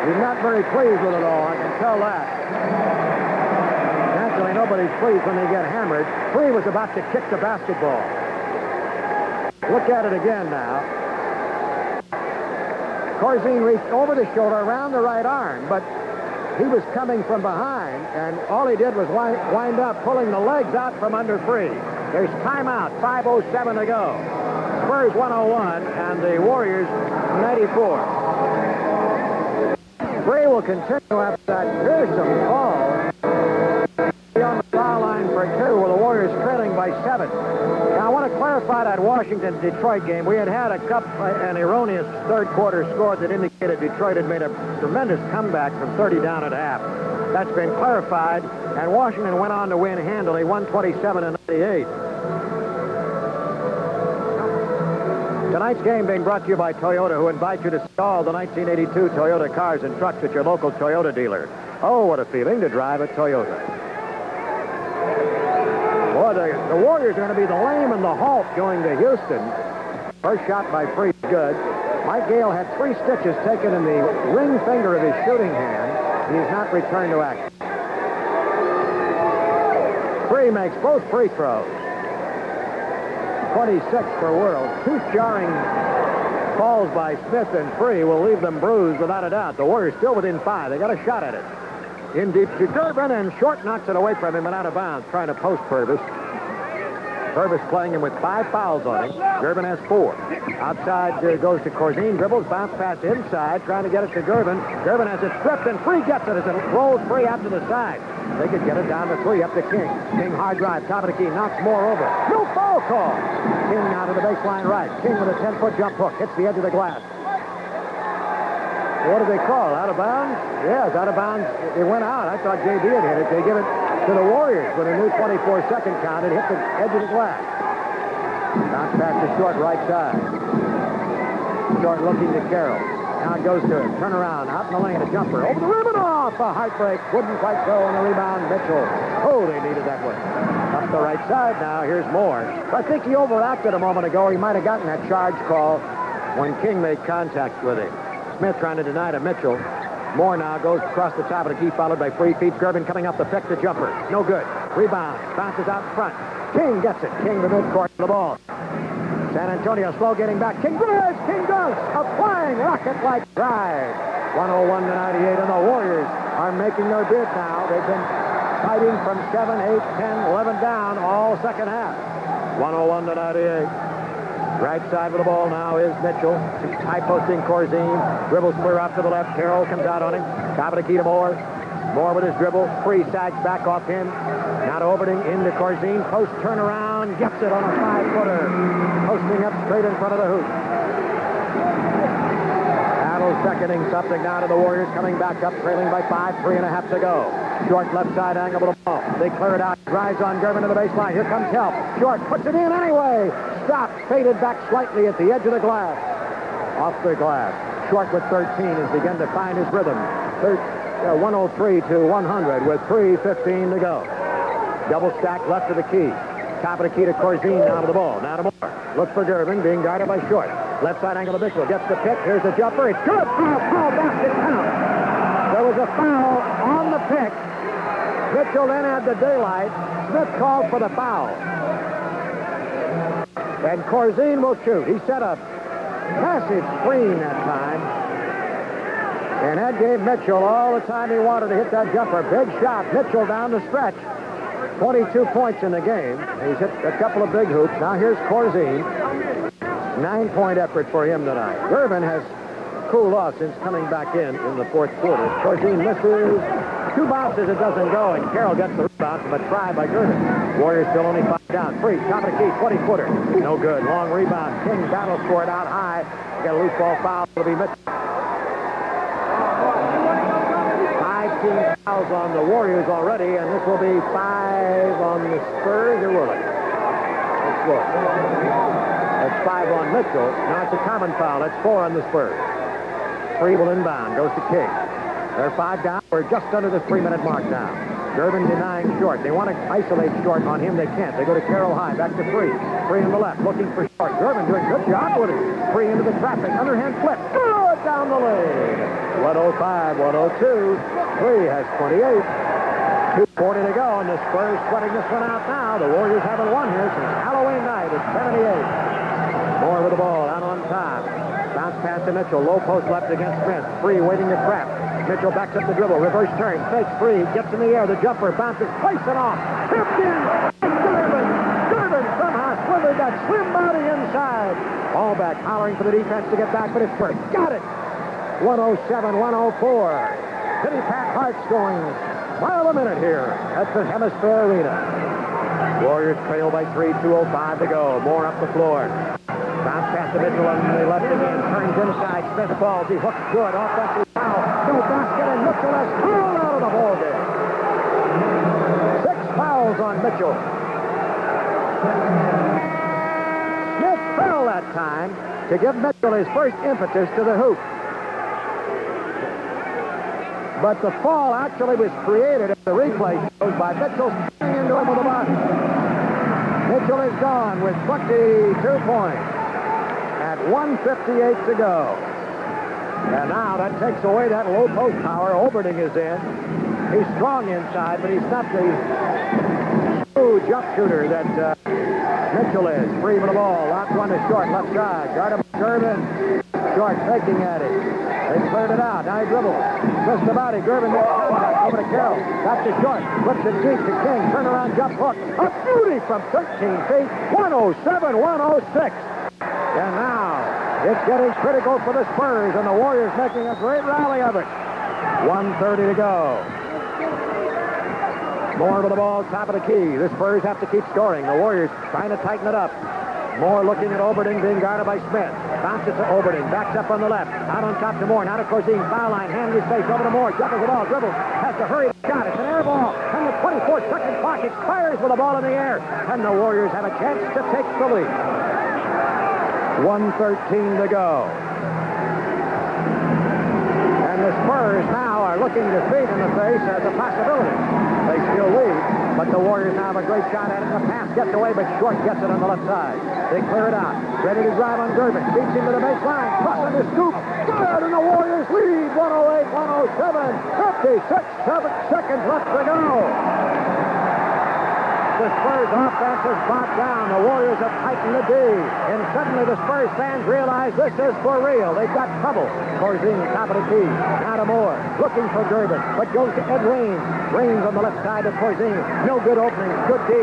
He's not very pleased with it all, I can tell that. Naturally, nobody's pleased when they get hammered. Free was about to kick the basketball. Look at it again now. Corzine reached over the shoulder, around the right arm, but He was coming from behind, and all he did was wind up pulling the legs out from under Free. There's timeout, 5:07 to go. Spurs 101, and the Warriors 94. Free will continue after that fearsome ball. On the foul line for 2, with the Warriors trailing by 7. Now, I want to clarify that Washington-Detroit game. We had an erroneous third quarter score that indicated Detroit had made a tremendous comeback from 30 down at half. That's been clarified, and Washington went on to win handily, 127-98. Tonight's game being brought to you by Toyota, who invites you to see all the 1982 Toyota cars and trucks at your local Toyota dealer. Oh, what a feeling to drive a Toyota. Boy, the Warriors are going to be the lame and the halt going to Houston. First shot by Free, good. Mike Gale had 3 stitches taken in the ring finger of his shooting hand. He has not returned to action. Free makes both free throws. 26 for World. 2 jarring falls by Smith and Free will leave them bruised without a doubt. The Warriors still within 5. They got a shot at it. In deep to Durbin, and Short knocks it away from him and out of bounds, trying to post Purvis. Purvis playing him with 5 fouls on him. Durbin has 4. Outside goes to Corzine, dribbles, bounce pass inside, trying to get it to Durbin. Durbin has it stripped, and Free gets it as it rolls Free out to the side. They could get it down to 3, up to King. King hard drive, top of the key, knocks Moore over. No foul call. King now to the baseline right. King with a 10-foot jump hook, hits the edge of the glass. What did they call? Out of bounds? Yes, out of bounds. It went out. I thought JB had hit it. They give it to the Warriors when a new 24-second count. It hit the edge of the glass. Bounce pass to Short, right side. Short looking to Carroll. Now it goes to him. Turn around. Out in the lane. A jumper. Over the ribbon off. A heartbreak. Wouldn't quite go on the rebound. Mitchell. Oh, they needed that one. Up the right side now. Here's Moore. I think he overacted a moment ago. He might have gotten that charge call when King made contact with him. Smith trying to deny to Mitchell. Moore now goes across the top of the key, followed by Free. Feeds Gervin coming up the pick, the jumper. No good. Rebound. Bounces out in front. King gets it. King the midcourt for the ball. San Antonio slow getting back. King drives. King dunks. A flying rocket-like drive. 101-98, and the Warriors are making their bid now. They've been fighting from 7, 8, 10, 11 down all second half. 101-98. Right side with the ball now is Mitchell. High posting Corzine. Dribbles clear off to the left. Carroll comes out on him. Top of the key to Moore. Moore with his dribble. Free sags back off him. Now to Overding into Corzine. Post turnaround. Gets it on a 5-footer. Posting up straight in front of the hoop. Battle seconding something now to the Warriors. Coming back up, trailing by 5. 3.5 to go. Short left side angle with the ball. They clear it out. Drives on Gervin to the baseline. Here comes help. Short puts it in anyway. Stopped. Faded back slightly at the edge of the glass. Off the glass. Short with 13 has begun to find his rhythm. 103 to 100 with 3:15 to go. Double stack left of the key. Top of the key to Corzine. Now to the ball. Now to Moore. Look for Gervin being guarded by Short. Left side angle to Mitchell. Gets the pick. Here's the jumper. It's good. Foul. Basket count. There was a foul on the pick. Mitchell then had the daylight. Smith called for the foul. And Corzine will shoot. He set a massive screen that time. And that gave Mitchell all the time he wanted to hit that jumper. Big shot. Mitchell down the stretch. 22 points in the game. He's hit a couple of big hoops. Now here's Corzine. 9-point effort for him tonight. Gervin has cooled off since coming back in the fourth quarter. Corzine misses. 2 bounces, it doesn't go, and Carroll gets the rebound from a try by Gervin. Warriors still only 5 down. Free, top of the key, 20-footer. No good. Long rebound. King battle for it out high. Got a loose ball foul. It'll be Mitchell. 5 team fouls on the Warriors already, and this will be 5 on the Spurs, or will it? Let's look. That's 5 on Mitchell. Now it's a common foul. That's 4 on the Spurs. Free will inbound. Goes to King. They're 5 down. We're just under the 3-minute mark now. Gervin denying Short. They want to isolate Short on him. They can't. They go to Carroll high. Back to Free. Free on the left. Looking for Short. Gervin doing a good job with it. Free into the traffic. Underhand flip. Throw it down the lane. 105, 102. Free has 28. 2:40 to go, and the Spurs sweating this one out now. The Warriors haven't won here since Halloween night at 78. Moore with the ball out on top. Bounce pass to Mitchell. Low post left against Smith. Free waiting to trap. Mitchell backs up the dribble, reverse turn, fakes free, gets in the air, the jumper bounces, placed it off, tipped in, Durbin somehow slithered that slim body inside. Ball back, hollering for the defense to get back, but it's Spurs. Got it! 107-104. Pity Pat Hart's going mile a minute here at the Hemisphere Arena. Warriors trail by 3, 2:05 to go. Moore up the floor. Bounce pass to Mitchell on the left again. Turns inside. Smith falls. He hooks good. Offensive foul. No basket, and Mitchell has fouled out of the ball game. 6 fouls on Mitchell. Smith fell that time to give Mitchell his first impetus to the hoop. But the fall actually was created, as the replay shows, by Mitchell spinning into him with a body. Mitchell is gone with 22 points at 1:58 to go. And now that takes away that low post power. Oberding is in. He's strong inside, but he's not the smooth jump shooter that Mitchell is. Free with the ball. Out one to short, left side. Guard him, Gervin. Short, faking at it. They cleared it out. Now he dribbles. Twists the body. Gervin over to Carroll. Back to short. Flips it deep to King. Turnaround jump hook. A beauty from 13 feet. 107-106. And now it's getting critical for the Spurs, and the Warriors making a great rally of it. 1:30 to go. Moore with the ball, top of the key. The Spurs have to keep scoring. The Warriors trying to tighten it up. Moore looking at Oberding, being guarded by Smith. Bounces to Oberding, backs up on the left. Out on top to Moore, now to Corzine, foul line, hand in his face, over to Moore, jumpers the ball, dribbles, has to hurry, shot, it's an air ball, and the 24-second clock expires with the ball in the air, and the Warriors have a chance to take the lead. 1:13 to go. And the Spurs now are looking defeat in the face as a possibility. They still lead, but the Warriors now have a great shot at it. The pass gets away, but Short gets it on the left side. They clear it out. Ready to drive on Gervin. Beats him to the baseline. Crossing the scoop. Good, and the Warriors lead 108-107. 56 seconds left to go. The Spurs offense is brought down. The Warriors have tightened the D. And suddenly the Spurs fans realize this is for real. They've got trouble. Corzine, top of the key. Now to Moore. Looking for Gervin, but goes to Ed Raines. Raines on the left side of Corzine. No good opening. Good D.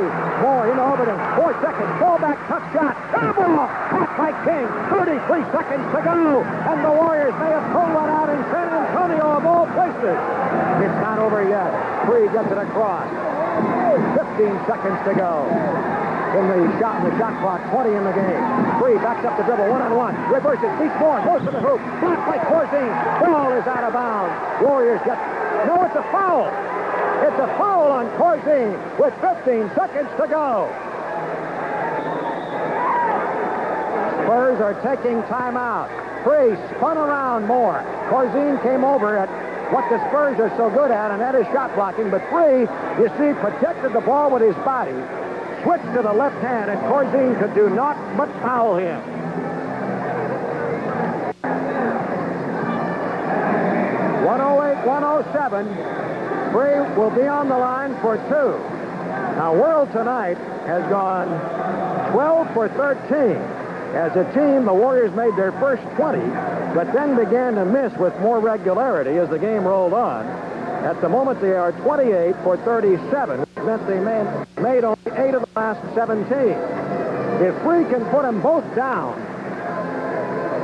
Moore into Oberding. 4 seconds. Ball back. Tough shot. Air ball. Caught by King. 33 seconds to go. And the Warriors may have pulled one out in San Antonio of all places. It's not over yet. Free gets it across. 15 seconds to go. In the shot clock, 20 in the game. Free backs up the dribble, one-on-one. Reverses, beats Moore, goes to the hoop. Blocked by Corzine. Ball is out of bounds. Warriors get... No, it's a foul. It's a foul on Corzine with 15 seconds to go. Spurs are taking timeout. Free spun around Moore. Corzine came over at what the Spurs are so good at, and that is shot blocking. But Free, you see, protected the ball with his body, switched to the left hand, and Corzine could do naught but foul him. .108-107. Free will be on the line for 2. Now, World tonight has gone 12 for 13. As a team, the Warriors made their first 20, but then began to miss with more regularity as the game rolled on. At the moment, they are 28 for 37, which meant they made only 8 of the last 17. If Free can put them both down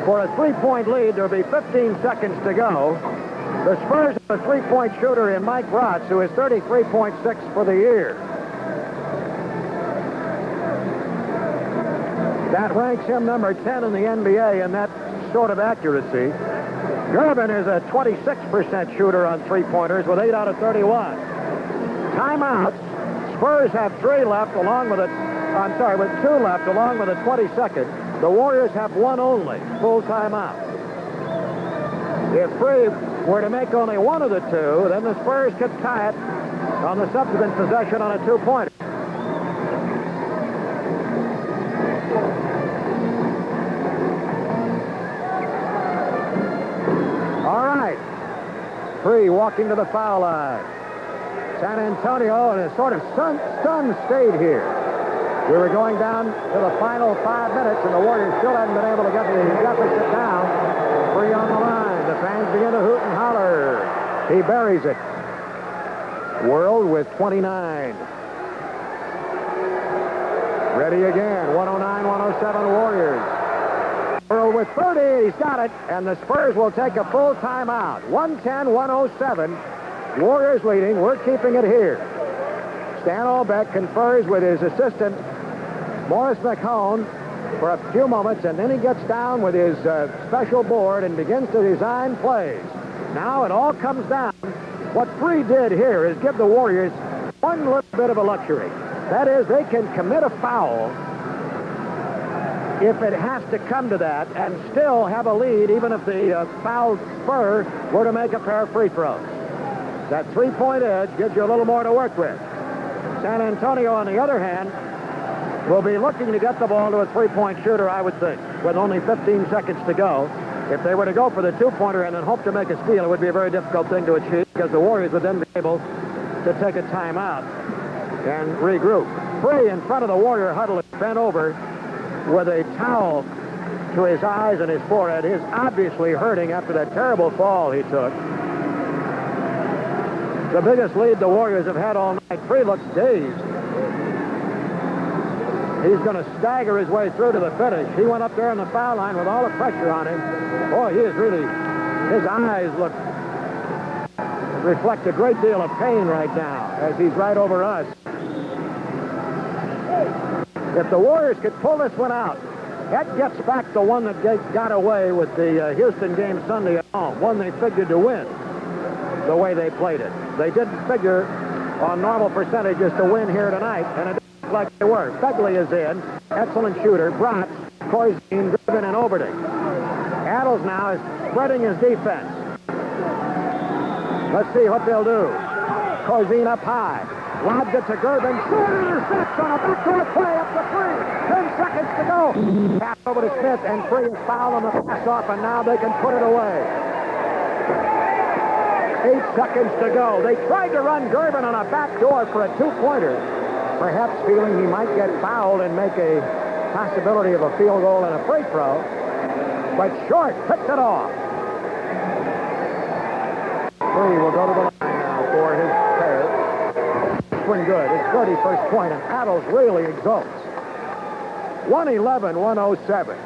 for a 3-point lead, there'll be 15 seconds to go. The Spurs have a 3-point shooter in Mike Rotz, who is 33.6 for the year. That ranks him number 10 in the NBA in that sort of accuracy. Gervin is a 26% shooter on three-pointers with 8 out of 31. Timeouts. Spurs have 3 left along with with 2 left along with a 22nd. The Warriors have 1 only. Full timeout. If Free were to make only 1 of the 2, then the Spurs could tie it on the subsequent possession on a 2-pointer. All right. Free walking to the foul line. San Antonio in a sort of stunned state here. We were going down to the final 5 minutes, and the Warriors still hadn't been able to get the deficit down. Free on the line. The fans begin to hoot and holler. He buries it. World with 29. Ready again. 109-107 Warriors. World with 30. He's got it. And the Spurs will take a full timeout. 110-107. Warriors leading. We're keeping it here. Stan Albeck confers with his assistant, Morris McHone, for a few moments, and then he gets down with his special board and begins to design plays. Now it all comes down. What Free did here is give the Warriors one little bit of a luxury. That is, they can commit a foul if it has to come to that and still have a lead, even if the fouled Spur were to make a pair of free throws. That three-point edge gives you a little more to work with. San Antonio, on the other hand, will be looking to get the ball to a three-point shooter, I would think, with only 15 seconds to go. If they were to go for the two-pointer and then hope to make a steal, it would be a very difficult thing to achieve because the Warriors would then be able to take a timeout and regroup. Free in front of the Warrior huddle is bent over with a towel to his eyes and his forehead. He's obviously hurting after that terrible fall he took. The biggest lead the Warriors have had all night. Free looks dazed. He's going to stagger his way through to the finish. He went up there on the foul line with all the pressure on him. Boy, he is really, his eyes reflect a great deal of pain right now as he's right over us. If the Warriors could pull this one out, that gets back the one that got away with the Houston game Sunday at home, one they figured to win the way they played it. They didn't figure on normal percentages to win here tonight, and it didn't look like they were. Begley is in, excellent shooter. Bratz, Corzine, Griffin, and Oberding. Adels now is spreading his defense. Let's see what they'll do. Corzine up high. Lobs it to Gervin. Shooter intercepts on a backdoor play up to Free. 10 seconds to go. Pass over to Smith, and Free is fouled on the pass off, and now they can put it away. 8 seconds to go. They tried to run Gervin on a backdoor for a two-pointer, perhaps feeling he might get fouled and make a possibility of a field goal and a free throw. But Short picks it off. Free will go to the line now for his pair. Swing good. His 31st point, and Adels really exults. 111-107.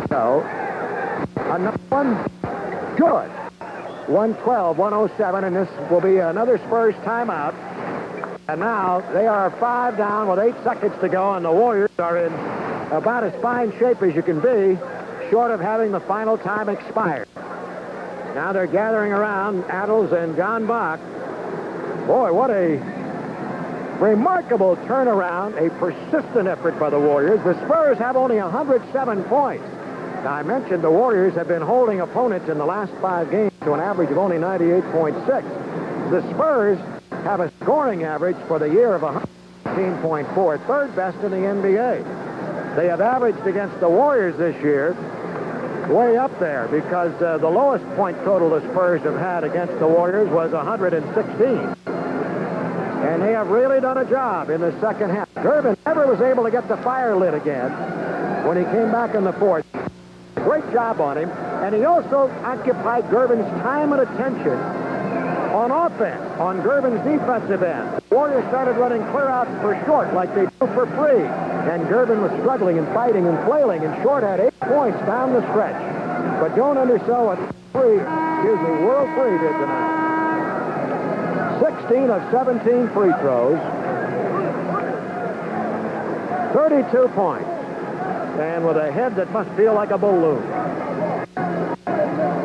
So, another one. Good. 112-107, and this will be another Spurs timeout. And now they are 5 down with 8 seconds to go, and the Warriors are in about as fine shape as you can be, short of having the final time expired. Now they're gathering around Adels and John Bach. Boy, what a remarkable turnaround, a persistent effort by the Warriors. The Spurs have only 107 points. Now, I mentioned the Warriors have been holding opponents in the last 5 games to an average of only 98.6. The Spurs have a scoring average for the year of 115.4, third best in the NBA. They have averaged against the Warriors this year way up there because the lowest point total the Spurs have had against the Warriors was 116. And they have really done a job in the second half. Gervin never was able to get the fire lit again when he came back in the fourth. Great job on him, and he also occupied Gervin's time and attention on offense, on Gervin's defensive end. The Warriors started running clear out for Short like they do for Free, and Gervin was struggling and fighting and flailing, and Short had 8 points down the stretch. But don't undersell what World Free did tonight. 16 of 17 free throws, 32 points. And with a head that must feel like a balloon.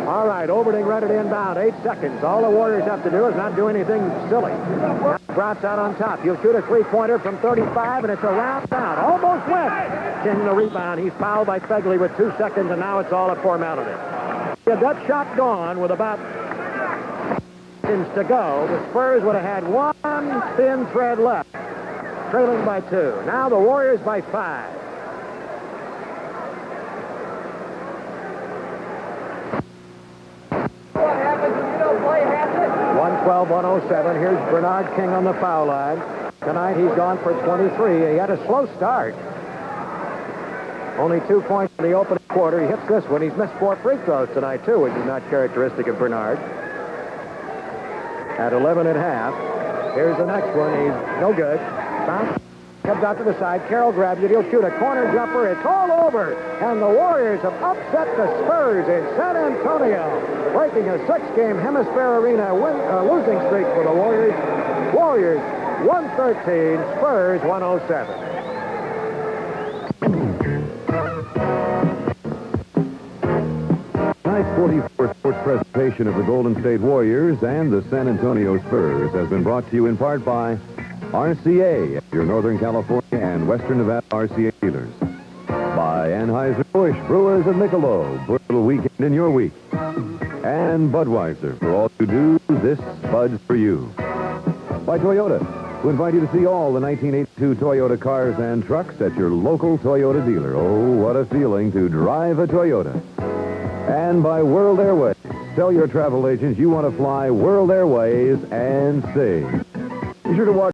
All right, Oberding ready to inbound. 8 seconds. All the Warriors have to do is not do anything silly. Now Bratz out on top. He'll shoot a three-pointer from 35, and it's a round down. Almost went. Getting the rebound. He's fouled by Begley with 2 seconds, and now it's all a formality. He had that shot gone with about seconds to go. The Spurs would have had one thin thread left, trailing by 2. Now the Warriors by 5. What happens if you don't play half it? 112-107. Here's Bernard King on the foul line. Tonight he's gone for 23. He had a slow start. Only 2 points in the opening quarter. He hits this one. He's missed 4 free throws tonight, too, which is not characteristic of Bernard. At 11 and a half. Here's the next one. He's no good. Bounce. Comes out to the side. Carroll grabs it. He'll shoot a corner jumper. It's all over. And the Warriors have upset the Spurs in San Antonio, breaking a 6-game Hemisphere Arena losing streak for the Warriors. Warriors 113, Spurs 107. Tonight's 44 sports presentation of the Golden State Warriors and the San Antonio Spurs has been brought to you in part by RCA, your Northern California and Western Nevada RCA dealers. By Anheuser-Busch, Brewers of Michelob, put a little weekend in your week. And Budweiser, for all you do, this Bud's for you. By Toyota, who invite you to see all the 1982 Toyota cars and trucks at your local Toyota dealer. Oh, what a feeling to drive a Toyota. And by World Airways. Tell your travel agents you want to fly World Airways and save. Be sure to watch